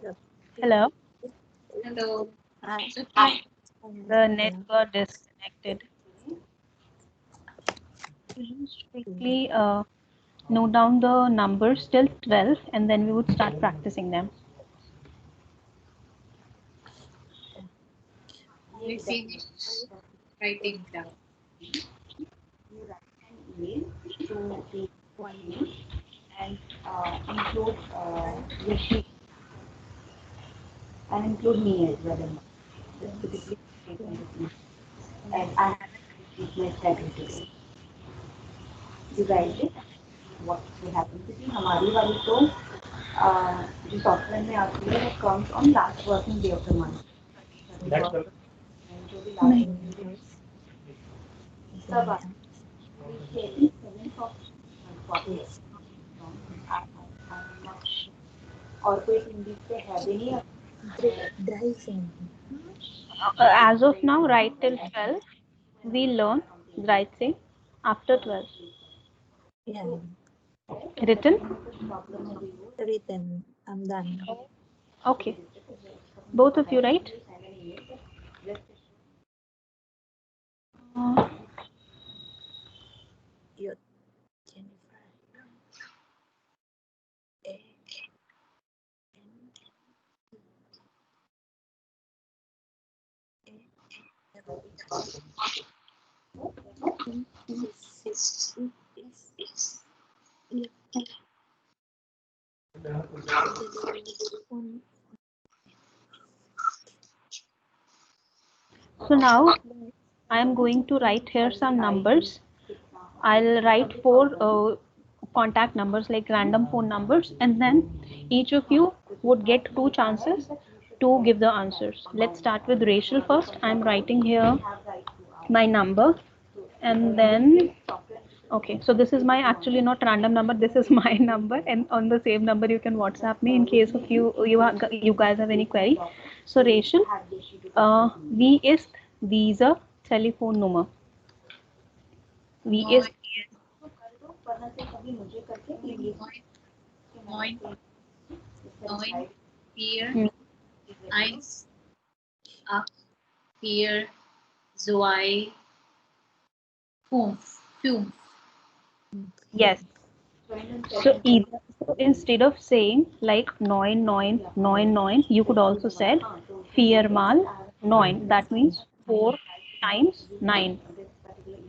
S2: H.
S1: Hello?
S3: Hello.
S2: I,
S1: The net got disconnected. Just quickly note down the numbers till 12 and then we would start practicing them.
S3: We finished writing down.
S4: You write an email to the one and include Rishi and include me as well. Just to quickly statement with me. And I have a my schedule today. You write it. What will happen? क्योंकि हमारी वाली तो जो software में आती है वो comes on last working day of the month. जो भी last working day तब आता है. 7th of month. और कोई हिंदी पे है भी नहीं.
S1: As of now, right till 12, we learn right thing after 12.
S2: Yeah.
S1: Written?
S2: Written. I'm done.
S1: Okay. Both of you, right?
S2: Youth. Jennifer.
S1: So now I am going to write here some numbers. I'll write 4 contact numbers like random phone numbers and then each of you would get 2 chances to give the answers. Let's start with Rachel first. I'm writing here my number and then okay, so this is my actually not random number, this is my number and on the same number you can WhatsApp me in case of you guys have any query. So Rachel, wie ist dieser Telefonnummer? Wie ist
S3: Neun, vier, eins, acht, vier, zwei, fünf.
S1: Yes. So instead of saying like 9, you could also said 4 mal 9. That means 4 times 9.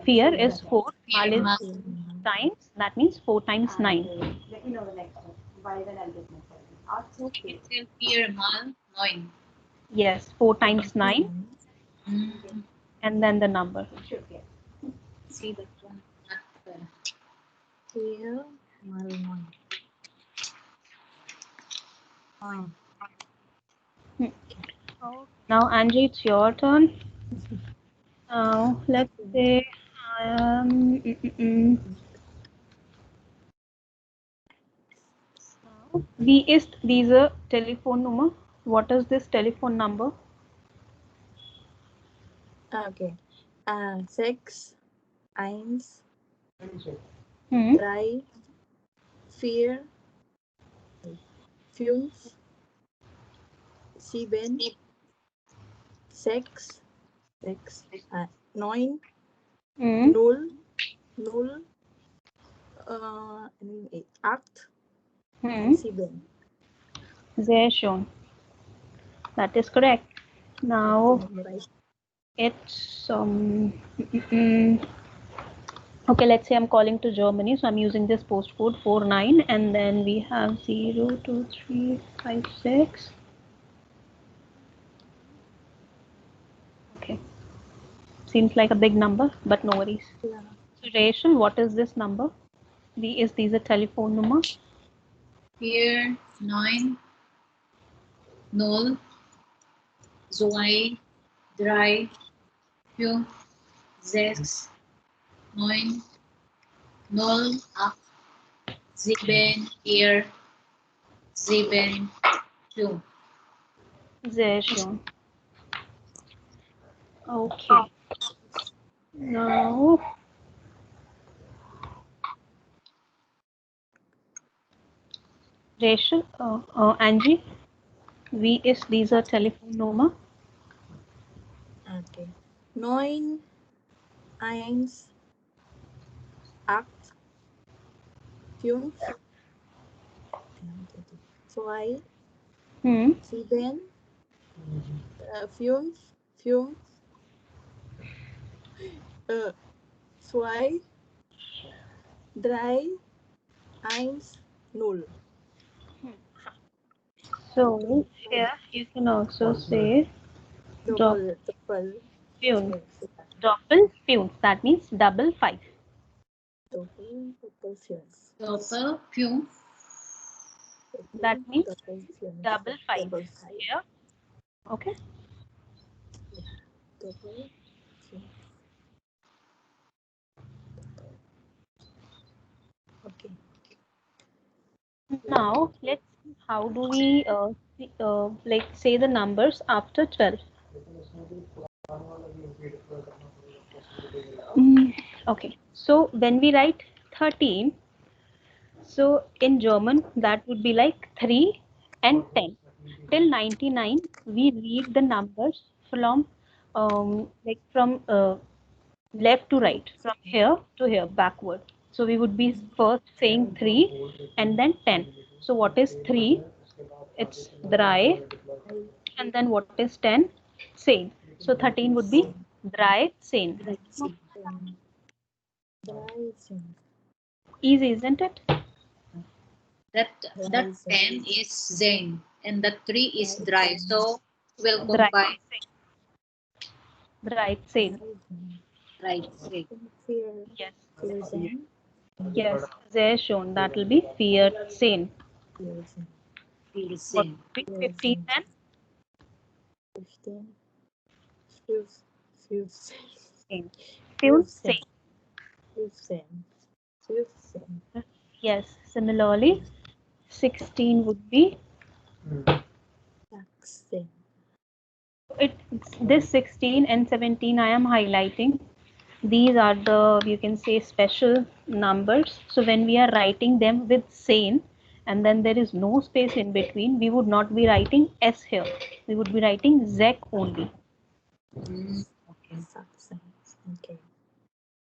S1: 4 is 4, mal is times. That means 4 times 9.
S4: Let me know the next one. Why then I'll get my question.
S3: It's vier mal neun.
S1: Yes, 4 times 9 and then the number.
S3: See that one.
S2: Here, one.
S1: Now Angie, it's your turn. Now let's say wie ist diese Telefonnummer? What is this telephone number?
S2: Okay. 6, 1,
S1: Hmm.
S2: 3, 4, 5, 7, 6, 9,
S1: Hmm.
S2: 0, 8, and 7.
S1: Sehr schön. That is correct. Now it's okay, let's say I'm calling to Germany, so I'm using this postcode 49 and then we have 0, 2, 3, 5, 6. Okay. Seems like a big number, but no worries.
S2: Yeah.
S1: So Rachel, what is this number? Wie ist diese Telefonnummer?
S3: 4, 9, 0, 2, 3, 5, 6, 9, 0, 8, 7, 4, 7, 2.
S1: Sehr schön. Okay. Now Rachel, Angie, wie ist diese Telefonnummer?
S2: Okay. 9, 1, acht, fünf, zwei, sieben, fünf, zwei, drei, eins, null.
S1: So here you can also say
S2: Double.
S1: fünf. Double fünf. That means double 5.
S2: Double fünf.
S3: Doppel fünf.
S1: That means
S2: fünf.
S1: double 5
S2: Double five.
S1: here. Okay.
S2: Double fünf. Okay.
S1: Now let's see how do we like say the numbers after 12. Okay, so when we write 13, so in German that would be like 3 and 10. Till 99, we read the numbers from like from left to right, from here to here, backward. So we would be first saying 3 and then 10. So what is 3? It's dry. And then what is 10? Sane. So 13 would be dry, sane. Easy, isn't it?
S3: That 10 is Zen and the 3 is dry. So we'll
S1: Dry,
S3: combine
S1: dry, sane.
S3: right. Zen.
S1: Yes. Yes, there shown. That will be fear, sane.
S3: Feel
S1: What
S3: Zen.
S1: would be 15 then?
S2: 15.
S1: Sane. Few, sane. Yes. Similarly, 16 would be this 16 and 17 I am highlighting. These are the, you can say, special numbers. So when we are writing them with sane and then there is no space in between, we would not be writing S here. We would be writing Z only.
S2: Okay.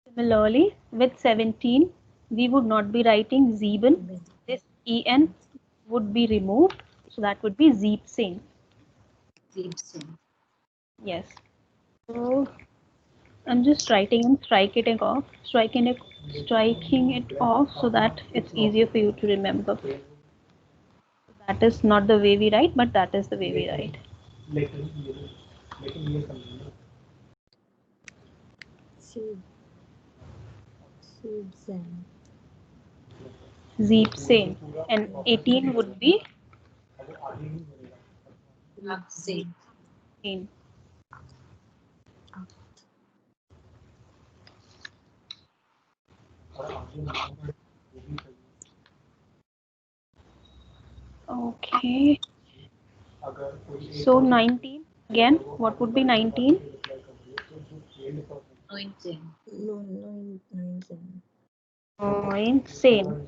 S1: Similarly, with 17, we would not be writing Sieben. This EN would be removed. So that would be Siebzehn.
S3: Zen.
S1: Yes. So I'm just writing and striking it off so that it's easier for you to remember. That is not the way we write, but that is the way we write. Siebzehn. And 18 would be
S3: Zen.
S1: 18. Okay. So 19 again. What would be 19?
S3: 19.
S1: Sane.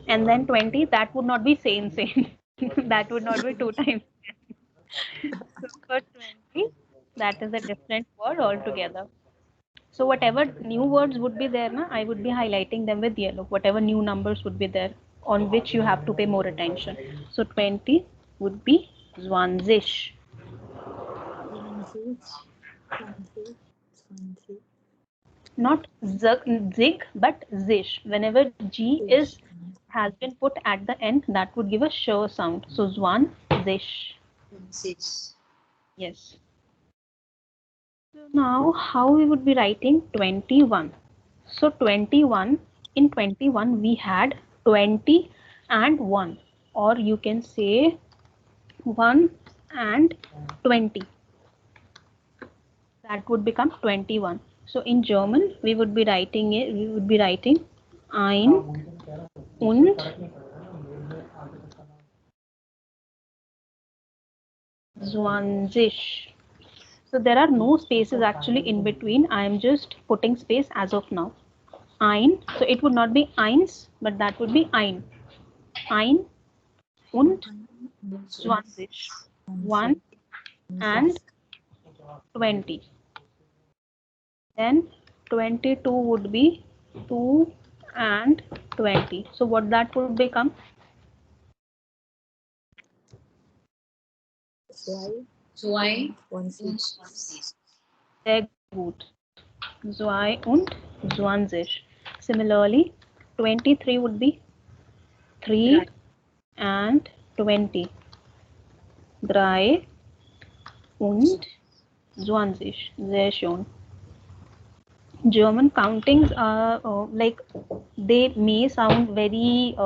S1: And then 20, that would not be sane. That would not be 2 times. So for 20, that is a different word altogether. So whatever new words would be there, I would be highlighting them with yellow. Whatever new numbers would be there on which you have to pay more attention. So 20 would be 20. Not zig, but zish. Whenever G has been put at the end, that would give a sure sound. So 20. Yes. So now how we would be writing 21. So 21, in 21 we had 20 and 1, or you can say 1 and 20. That would become 21. So in German we would be writing ein und 20. So there are no spaces actually in between. I am just putting space as of now. Ein, so it would not be eins, but that would be ein. Ein und 20. 1 and 20. Then 22 would be 2 and 20. So what that would become?
S3: Zwei und 20.
S1: Sehr gut. 2 und 20. Similarly, 23 would be 3 and 20. 3 und 20. Sehr schön. German countings are like they may sound very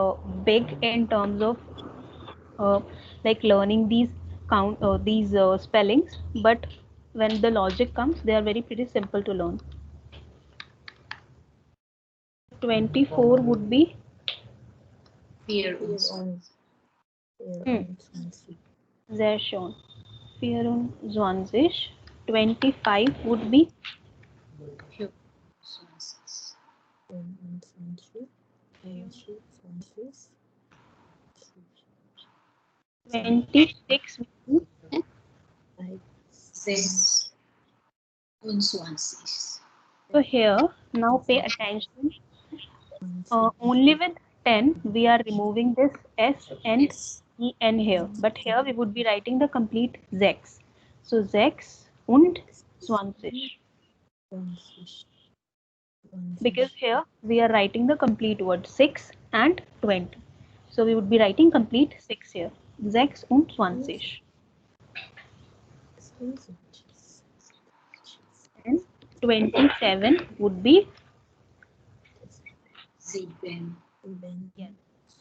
S1: big in terms of like learning these spellings, but when the logic comes, they are very pretty simple to learn. 24 would be
S3: 24.
S1: Sehr schön. 24. 25 would be 26 would be
S3: 6 und 20.
S1: so here now pay attention. Only with 10 we are removing this S and EN here, but here we would be writing the complete 6. So 6 und 20. Because here we are writing the complete word 6 and 20. So we would be writing complete 6 here. 6 und 20. And 27 would be
S3: 7.
S1: yes,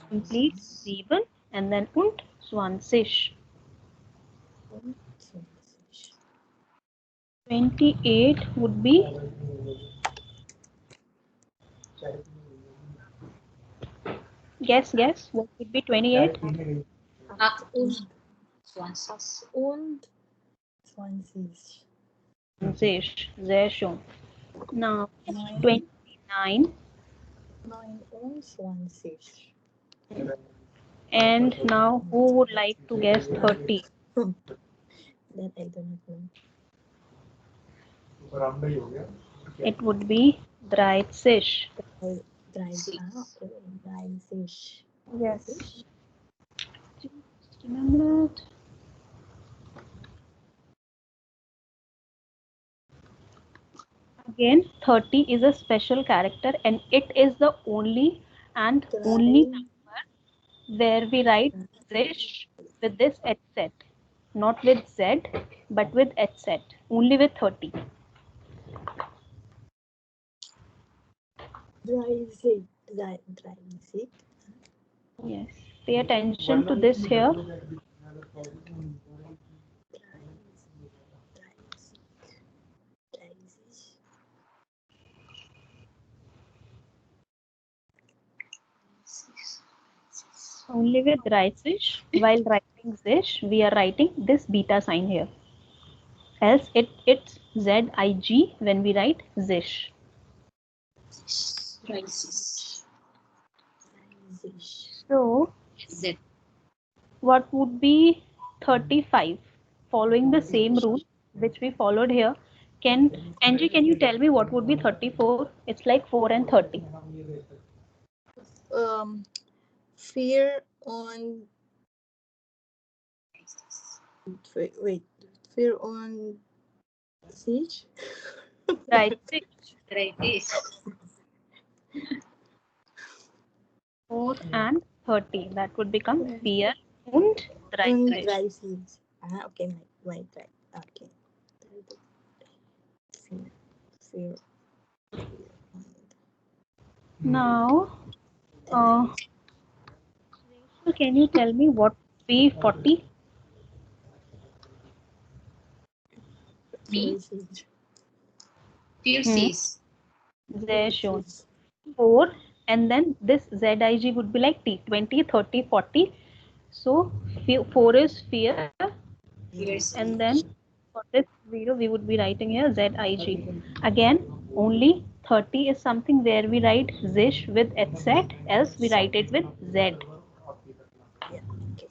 S1: complete 7 and then und 20. 28 would be guess what would be 28?
S3: 8 und 20.
S2: Und 20.
S1: 20. Sehr schön. Now
S2: 9
S1: 29
S2: und 20.
S1: and now who would like to guess 30?
S2: That I don't know.
S1: It would be 30.
S2: 30.
S1: Yes. Just give me a minute. Again, 30 is a special character and it is the only and only number where we write this with this H set. Not with Z, but with H set. Only with 30. Yes. Pay attention to this here. Only with Reisish. While writing this, we are writing this beta sign here. Else it's ZIG when we write zish.
S3: Crisis.
S1: So
S3: Z.
S1: what would be 35? Following the same rule which we followed here. Angie, can you tell me what would be 34? It's like 4 and 30.
S2: Fear on wait, fear on siege.
S1: Right.
S3: Crisis.
S1: 4 and 30. That would become fear und
S2: Und
S1: 30.
S2: 30. Okay, my right. Okay. Fear.
S1: Now, can you tell me what would be 40?
S3: Me? Fierces.
S1: There shown 4 and then this ZIG would be like T 20, 30, 40. So 4 is fear
S3: Fierce.
S1: and then for this 0 we would be writing here ZIG. Again only 30 is something where we write zish with HZ, else we write it with Z.
S2: Yeah, okay.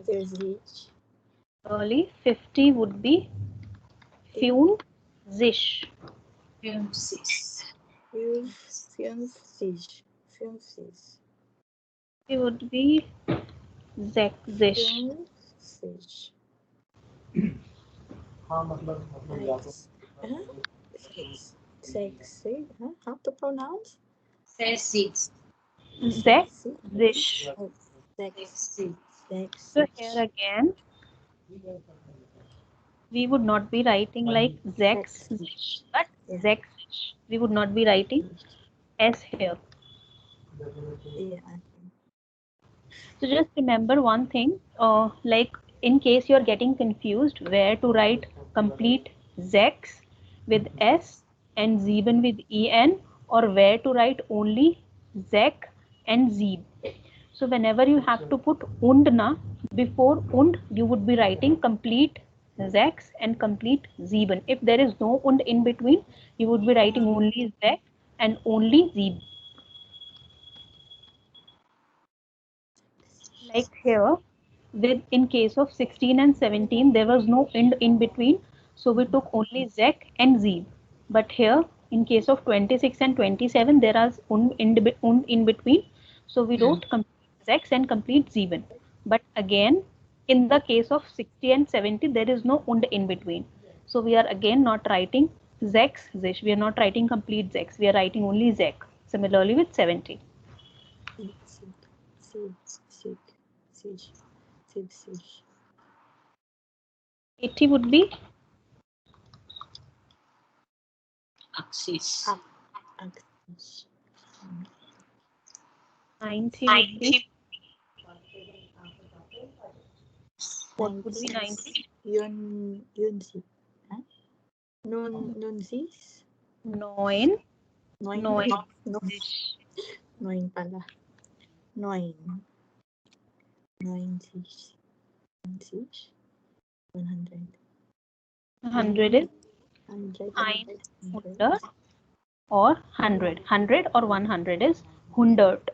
S2: There's reach.
S1: Early 50 would be Fune zish.
S3: Fierces.
S2: Fünfzig. Fünfzig.
S1: It would be sechzig.
S2: Fünfzig.
S5: हाँ मतलब या तो
S2: Sexy. Huh? How to pronounce?
S3: Sexy.
S1: Sechzig.
S3: Sexy.
S1: So here again, we would not be writing like sechzig, but sechzig. We would not be writing S here.
S2: Yeah.
S1: So just remember one thing, like in case you're getting confused where to write complete Zex with S and Zeben with EN, or where to write only Zek and Zeb. So whenever you have to put und na before und, you would be writing complete Zex and complete Zeben. If there is no und in between, you would be writing only Zek and only Zeb. Like here, with in case of 16 and 17, there was no end in between, so we took only Zek and Zeb. But here, in case of 26 and 27, there is und in between, so we wrote complete Zex and complete Zeben. But again, in the case of 60 and 70, there is no und in between, so we are again not writing Zex Zish. We are not writing complete Zex. We are writing only Zek. Similarly with 70.
S2: Sig.
S1: 80 would be
S3: Axis.
S1: 90 would be, what would be 90?
S2: Yunsi. Huh? Nunsis?
S1: Noin.
S2: Noin pala. Noin. 100.
S1: 100 is 100 or 100. 100 or 100 is 100.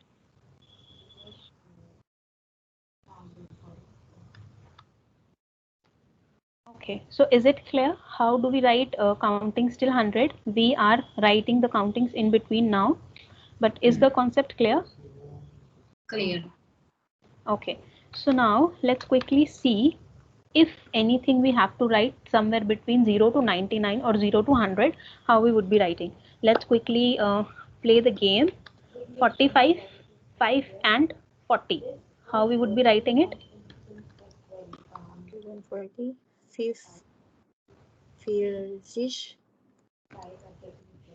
S1: Okay, so is it clear? How do we write counting till 100? We are writing the countings in between now, but is the concept clear?
S3: Clear.
S1: Okay, so now let's quickly see if anything we have to write somewhere between 0 to 99 or 0 to 100, how we would be writing. Let's quickly play the game. 45, 5 and 40. How we would be writing it?
S2: 140. Fifth. Vierzig.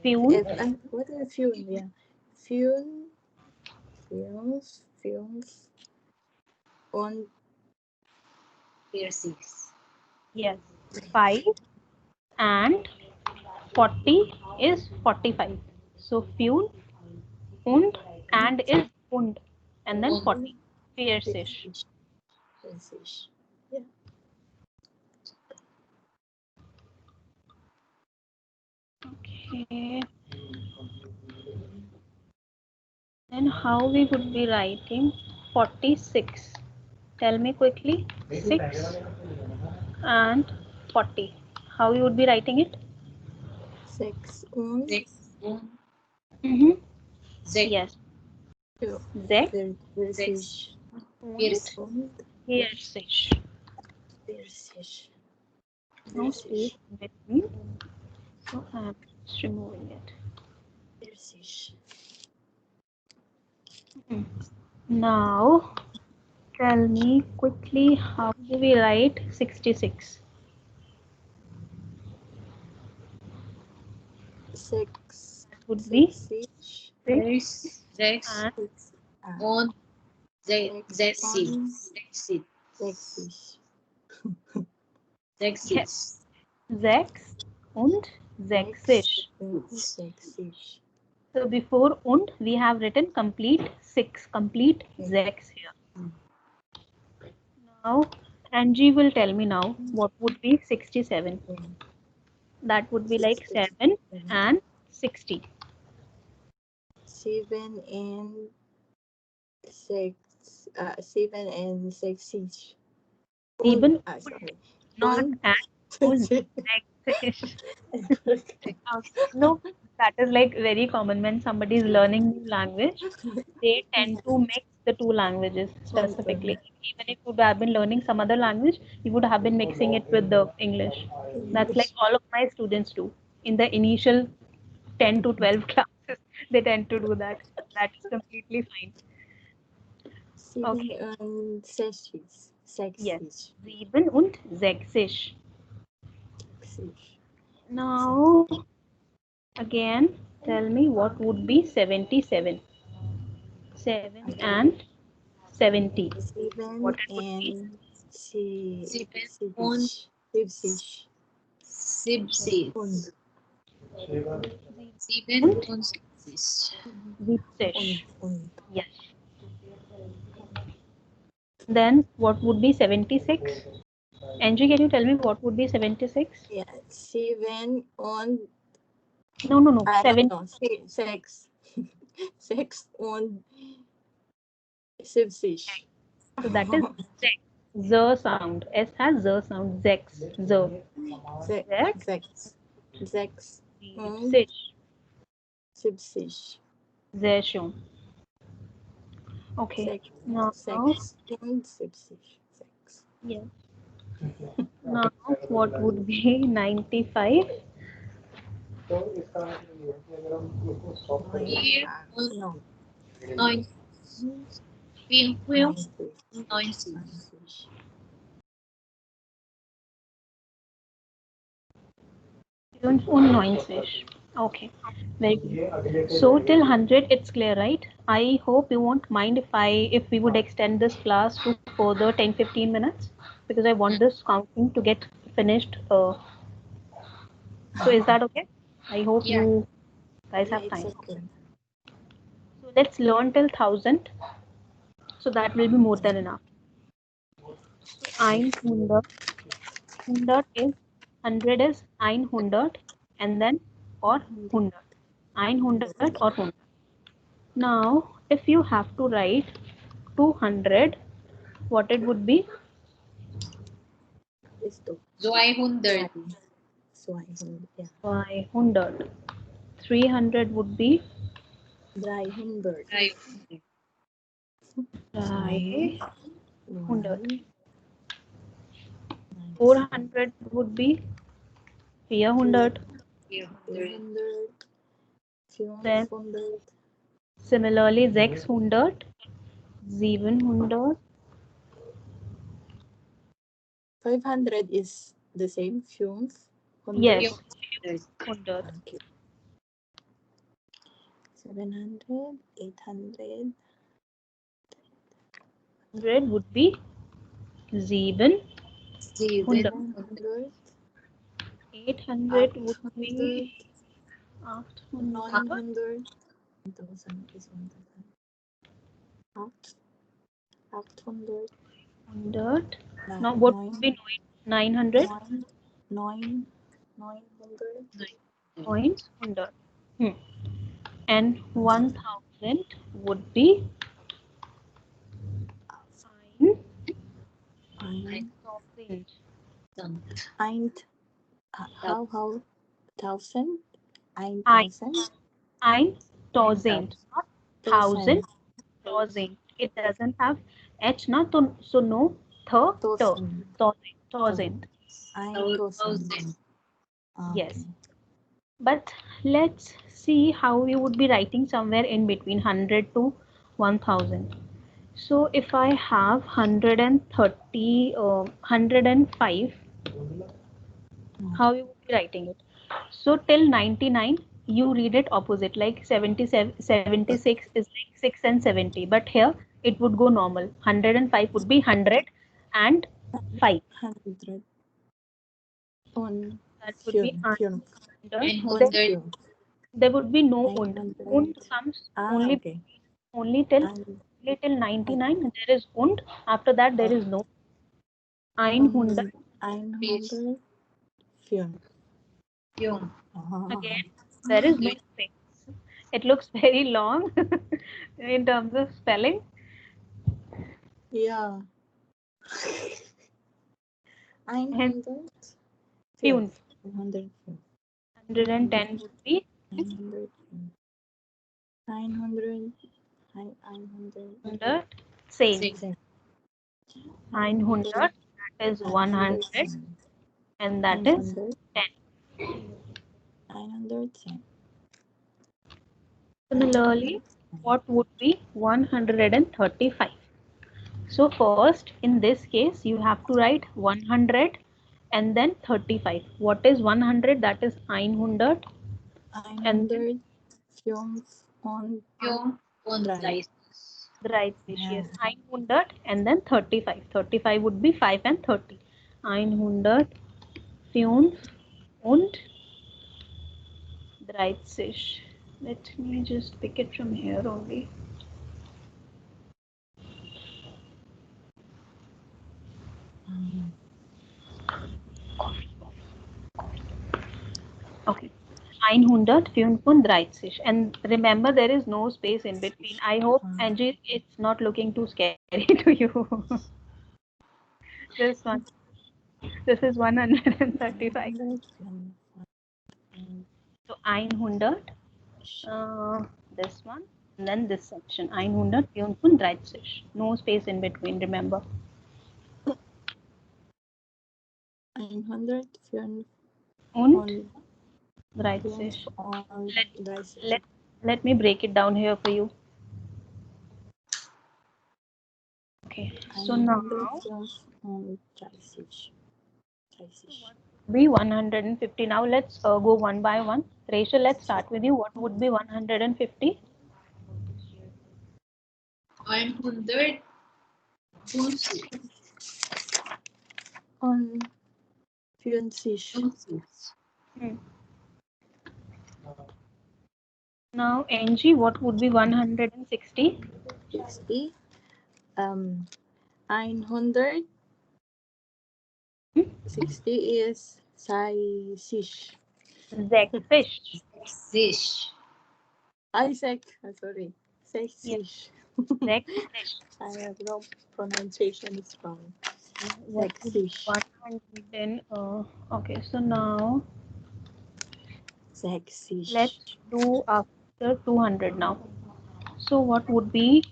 S1: Fuel.
S2: What is fuel? Yeah. Fuels. On.
S3: Piercings.
S1: Yes. 5 and 40 is 45. So fuel und and is und and then 40. Vierzig.
S2: Yeah.
S1: Okay. Then how we would be writing 46? Tell me quickly. 6 and 40. How you would be writing it?
S2: 6 und.
S1: Yes. Sechs.
S2: Vierzig.
S1: Vierzig. No space in between. So I'm just removing it. Now tell me quickly, how do we write 66?
S2: 6
S1: Would be
S2: 6
S3: Zex. On. Zexit.
S1: Zex und Zexisch. So before und we have written complete 6, complete Zex here. Now Angie will tell me now what would be 67. That would be like 7 and 60.
S2: 7 and 6. 7 and 6 each.
S1: Even
S2: sorry.
S1: not and und. No, that is like very common when somebody is learning new language. They tend to mix the two languages specifically. Even if you would have been learning some other language, you would have been mixing it with the English. That's like all of my students do. In the initial 10 to 12 classes, they tend to do that. That is completely fine. Okay.
S2: Sächsisch.
S1: Yes.
S2: Sächsisch.
S1: Sieben und Sächsisch.
S2: Sächsisch.
S1: Now, again, tell me what would be 77. 7 and 70.
S2: Sieben
S1: What it would be?
S2: and
S3: Sieben und
S2: Siebzig.
S3: 70.
S2: Und
S3: 7 und 70.
S1: 70.
S2: und
S1: Yes. Then what would be 76? Angie, can you tell me what would be 76?
S2: ja, sieben und
S1: No.
S2: I
S1: 7.
S2: don't know, sechs. Sechs und siebzig.
S1: So that is Zex. Z sound. S has Z sound. Zex. Z. Zex.
S2: Sechs. Sechs und
S1: Sich.
S2: siebzig.
S1: Sehr schön. Okay. Now,
S2: Sechs und siebzig. Sechs.
S1: yes. Now, what would be 95?
S5: तो इसका मतलब ये है कि अगर हम इसको stop करें
S3: Vier und
S2: No.
S3: 9. 94.
S1: Und 90. Okay. Very good.
S5: ये अगले पे
S1: So till 100 it's clear, right? I hope you won't mind if we would extend this class to further 10-15 minutes, because I want this counting to get finished. So is that okay? I hope
S3: Yeah.
S1: you guys
S2: Yeah,
S1: have
S2: it's
S1: time.
S2: okay.
S1: So let's learn till 1000. So that will be more than enough. 100. 100 is 100 and then or 100. 100 or 100. Now, if you have to write 200, what it would be?
S2: Ist doch.
S3: 200.
S2: 200, yeah.
S1: 500. 300 would be
S2: 300.
S3: 500.
S1: 300. 400 would be 400.
S3: 400.
S1: then
S2: 400.
S1: similarly 600, 700,
S2: 500 is the same. 500.
S1: yes,
S3: 400.
S1: 100,
S2: Okay. 700, 800.
S1: 100 would be 700,
S3: 700.
S1: 800 would be 800,
S2: 900. 1000 is 1000. 800.
S1: 100. Now what would be 900?
S2: 900.
S1: 100. And 1000 would be 9,000.
S2: How 1000? 1000?
S1: 9,000, not 1,000. 1,000. It doesn't have H, na? So no th. 1,000.
S3: 1000.
S1: Yes. But let's see how you would be writing somewhere in between 100 to 1000. So if I have 130, 105, how you would be writing it? So till 99, you read it opposite, like 77, 76 is like 6 and 70. But here it would go normal. 105 would be 100 and 5.
S2: 100.
S1: That would be 100.
S3: 900.
S1: There would be no und.
S2: 900.
S1: Und comes only
S2: Okay.
S1: only till 99. There is und. After that there is no. 100.
S2: 100.
S3: Yung.
S1: Again, there is no space. It looks very long in terms of spelling.
S2: Yeah. 900.
S1: Fune.
S2: 100.
S1: 110 would be
S2: 900. 900.
S1: 100. Same.
S3: Same.
S1: 900. That is 100. And that is 10.
S2: 910.
S1: Similarly, what would be 135? So first, in this case, you have to write 100 and then 35. What is 100? That is 900. And
S2: 900 films on
S3: Yung on
S2: Dry.
S3: dry.
S1: the right yes, 900 and then 35. 35 would be 5 and 30. 900 Fünf und 30. Let me just pick it from here only. Okay. 935. And remember, there is no space in between. I hope, Angie, it's not looking too scary to you. This one. This is 135. So 900. This one. And then this section. 935. No space in between, remember.
S2: 900 films
S1: Und
S2: on
S1: 30.
S2: on
S1: Let me break it down here for you. Okay, so now be 150. Now let's go one by one. Rachel, let's start with you. What would be 150?
S3: 100
S2: on Fiancis.
S1: Now, Angie, what would be 160?
S2: 60. 900. 60 is Saisish.
S1: Zekfish.
S3: Fish.
S2: Isaac, sorry. Saisish.
S1: Zekfish.
S2: I have no pronunciation is wrong.
S1: What would be 100? Okay, so now
S2: Zexish.
S1: let's do after 200 now. So what would be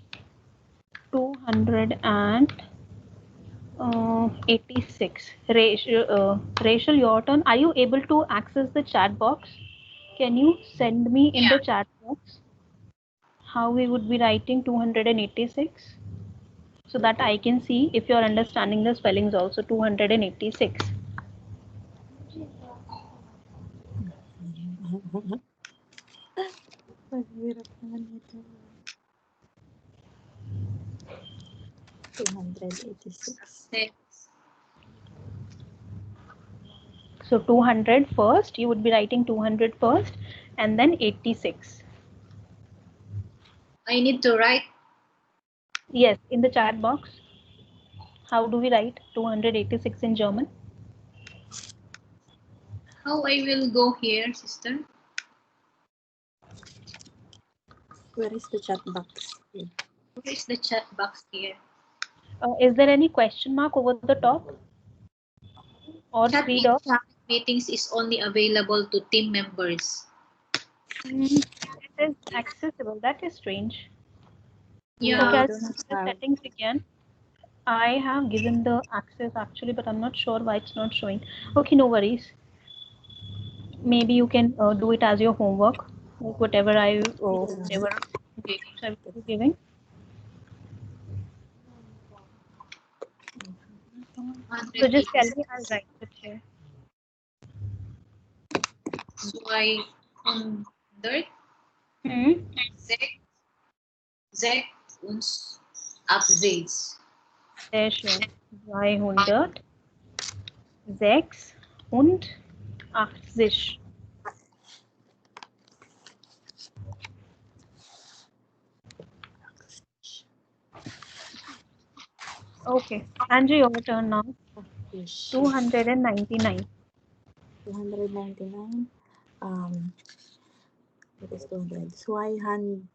S1: 286? Rachel, your turn. Are you able to access the chat box? Can you send me in the chat box how we would be writing 286 so that I can see if you're understanding the spellings also. 286. So 200 first, you would be writing 200 first and then 86.
S3: I need to write.
S1: Yes, in the chat box. How do we write 286 in German?
S3: How I will go here, sister?
S2: Where is the chat box?
S3: Where is the chat box here?
S1: Is there any question mark over the top? Or
S3: Chat
S1: three
S3: in
S1: dots?
S3: meetings is only available to team members.
S1: It is accessible. That is strange.
S3: Yeah.
S1: Okay, I'll see the settings again. I have given the access actually, but I'm not sure why it's not showing. Okay, no worries. Maybe you can do it as your homework, like whatever I will be giving. So just tell me, I'll write it here.
S3: So I 100 6 uns 86.
S1: Sehr schön. 200 6 und 80. Okay, Angie, your turn now. 299.
S2: 299. What is 200? 200.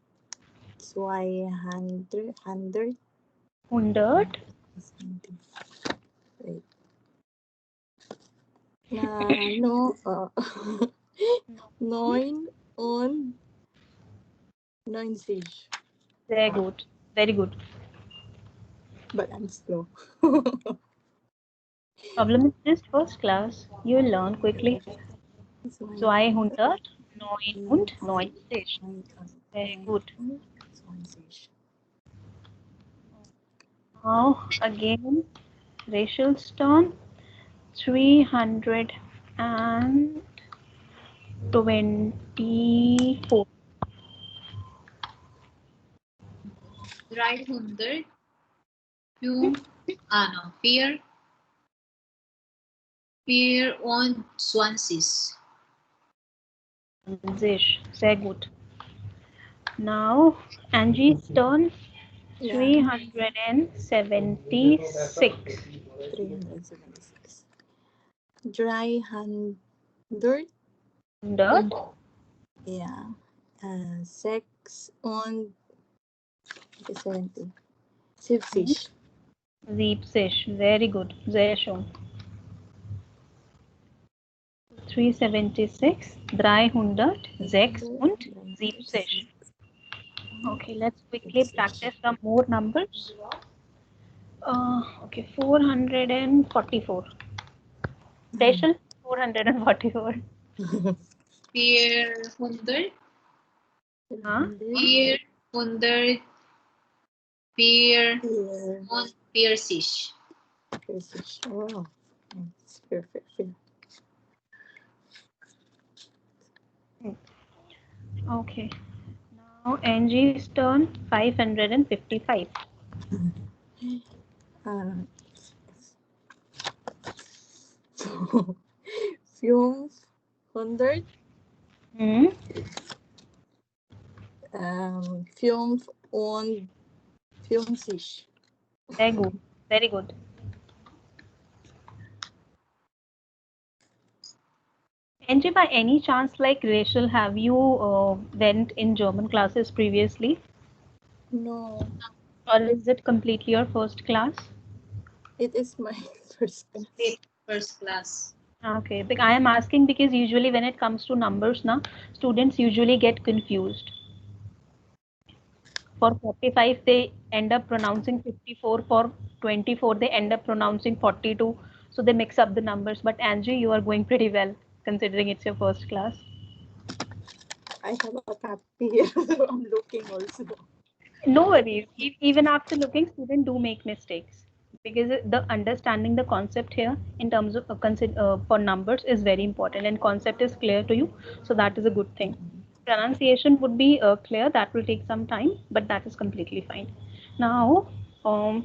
S2: 100.
S1: 100.
S2: Wait. No. 9. und 90.
S1: Very good. Very good.
S2: But I'm slow.
S1: Problem is just first class. You will learn quickly. 200, 99. Very good. Now again, Rachel's turn. 324.
S3: 300. Vier und 20.
S1: Sehr gut. Now Angie's turn. 376.
S2: 376. 300. Yeah. 6 und 70. 70.
S1: 70. Very good. Sehr schön. 376, 306 und 70. Okay, let's quickly practice some more numbers. Okay, 444. Rachel, 444.
S3: 400.
S1: Huh?
S3: 400. 4 und 40.
S2: Oh, it's perfect.
S1: Okay. Now Angie's turn. 555.
S2: Few 100. Film und 50.
S1: Very good. Very good. Angie, by any chance, like Rachel, have you went in German classes previously?
S2: No.
S1: Or is it completely your first class?
S2: It is my first class.
S3: First class.
S1: Okay, I am asking because usually when it comes to numbers, now students usually get confused. For 45, they end up pronouncing 54. For 24, they end up pronouncing 42. So they mix up the numbers. But Angie, you are going pretty well considering it's your first class.
S2: I have a copy here, so I'm looking also.
S1: No worries. Even after looking, students do make mistakes because the understanding the concept here in terms of for numbers is very important, and concept is clear to you, so that is a good thing. Pronunciation would be clear. That will take some time, but that is completely fine. Now,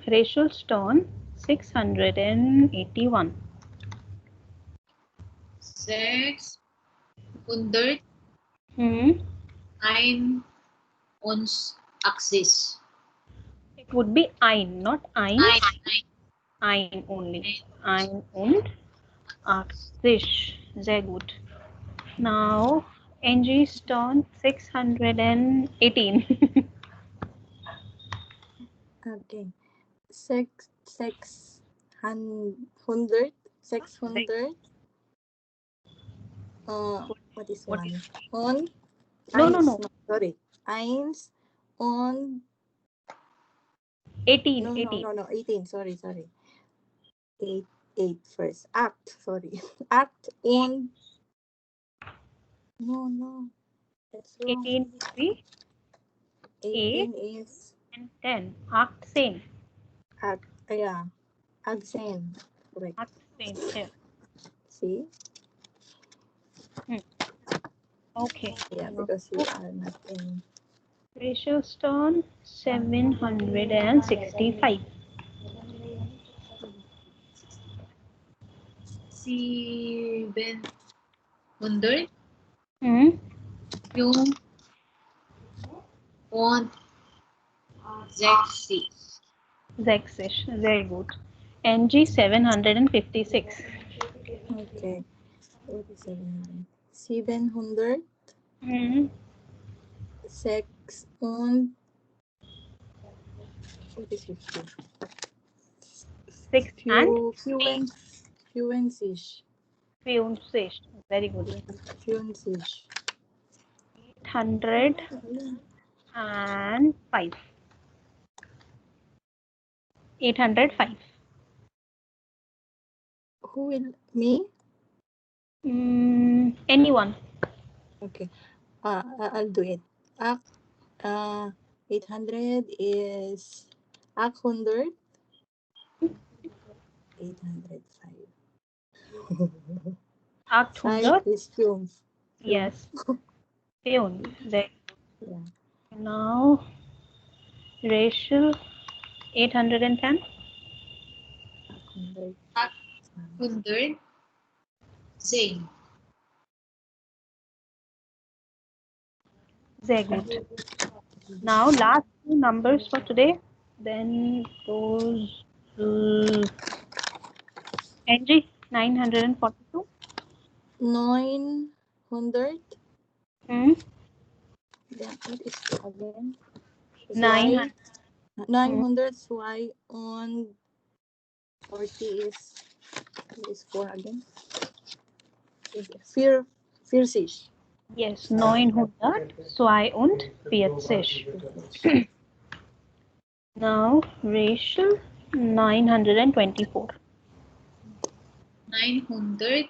S1: Rachel's turn. 681.
S3: 600. Ein uns Axis.
S1: It would be ein, not eins. Ein only. Ein und Axis. Sehr gut. Now, Angie's turn. 618.
S2: Okay. 600. 600. What is one? On.
S1: No.
S2: Sorry. Eins on
S1: 18.
S2: No,
S1: 18.
S2: no. 18. Sorry. 8 first. Act. Sorry. Act on. No. That's wrong.
S1: 18 would be
S2: 18 is
S1: and 10. Act same.
S2: act. Yeah. Act same. Correct.
S1: Act same here.
S2: See?
S1: Okay.
S2: Yeah, because you are not in.
S1: Rachel's turn. 765.
S3: 700. Yung und 60.
S1: Zexish. Very good. NG 756.
S2: Okay. What is 700? 700. 6 und. What is 50?
S1: 6 and
S2: Fluency.
S1: Fluency. Very good.
S2: Fluency.
S1: 805. 805.
S2: Who will me?
S1: Anyone.
S2: Okay. I'll do it. 800 is 800. 805.
S1: 800.
S2: is triumph.
S1: Yes. Yun. There.
S2: Yeah.
S1: Now, Rachel, 810.
S2: 800.
S3: 100. Zain.
S1: Zagat. Now, last two numbers for today. Then goes Angie, 942.
S2: 900.
S1: Hmm?
S2: Yeah, what is it again?
S1: 900.
S2: 900 y on 40 is 4 again. Vierzig.
S1: Yes, 900. Zwei und 40. Now, Rachel, 924.
S3: 900.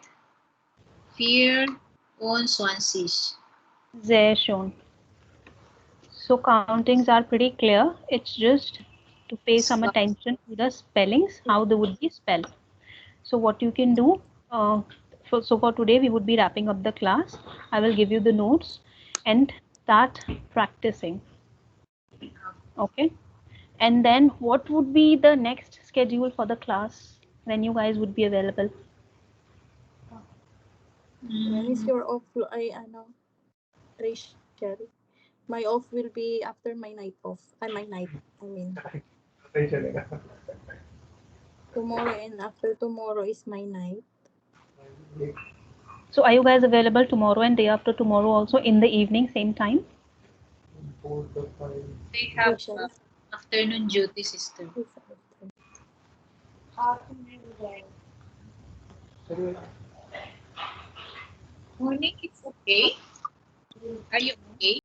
S3: 24.
S1: Sehr schön. So countings are pretty clear. It's just to pay some attention to the spellings, how they would be spelled. So what you can do, for today we would be wrapping up the class. I will give you the notes and start practicing. Okay. And then what would be the next schedule for the class when you guys would be available?
S2: When is your off? Rachel. My off will be after my night off. My night. I mean,
S5: सही चलेगा
S2: tomorrow and after tomorrow is my night.
S1: So are you guys available tomorrow and day after tomorrow also in the evening, same time?
S5: 4 to 5
S3: They have
S2: Rachel.
S3: afternoon duty, sister.
S5: चलिए
S3: Morning, it's okay. Are you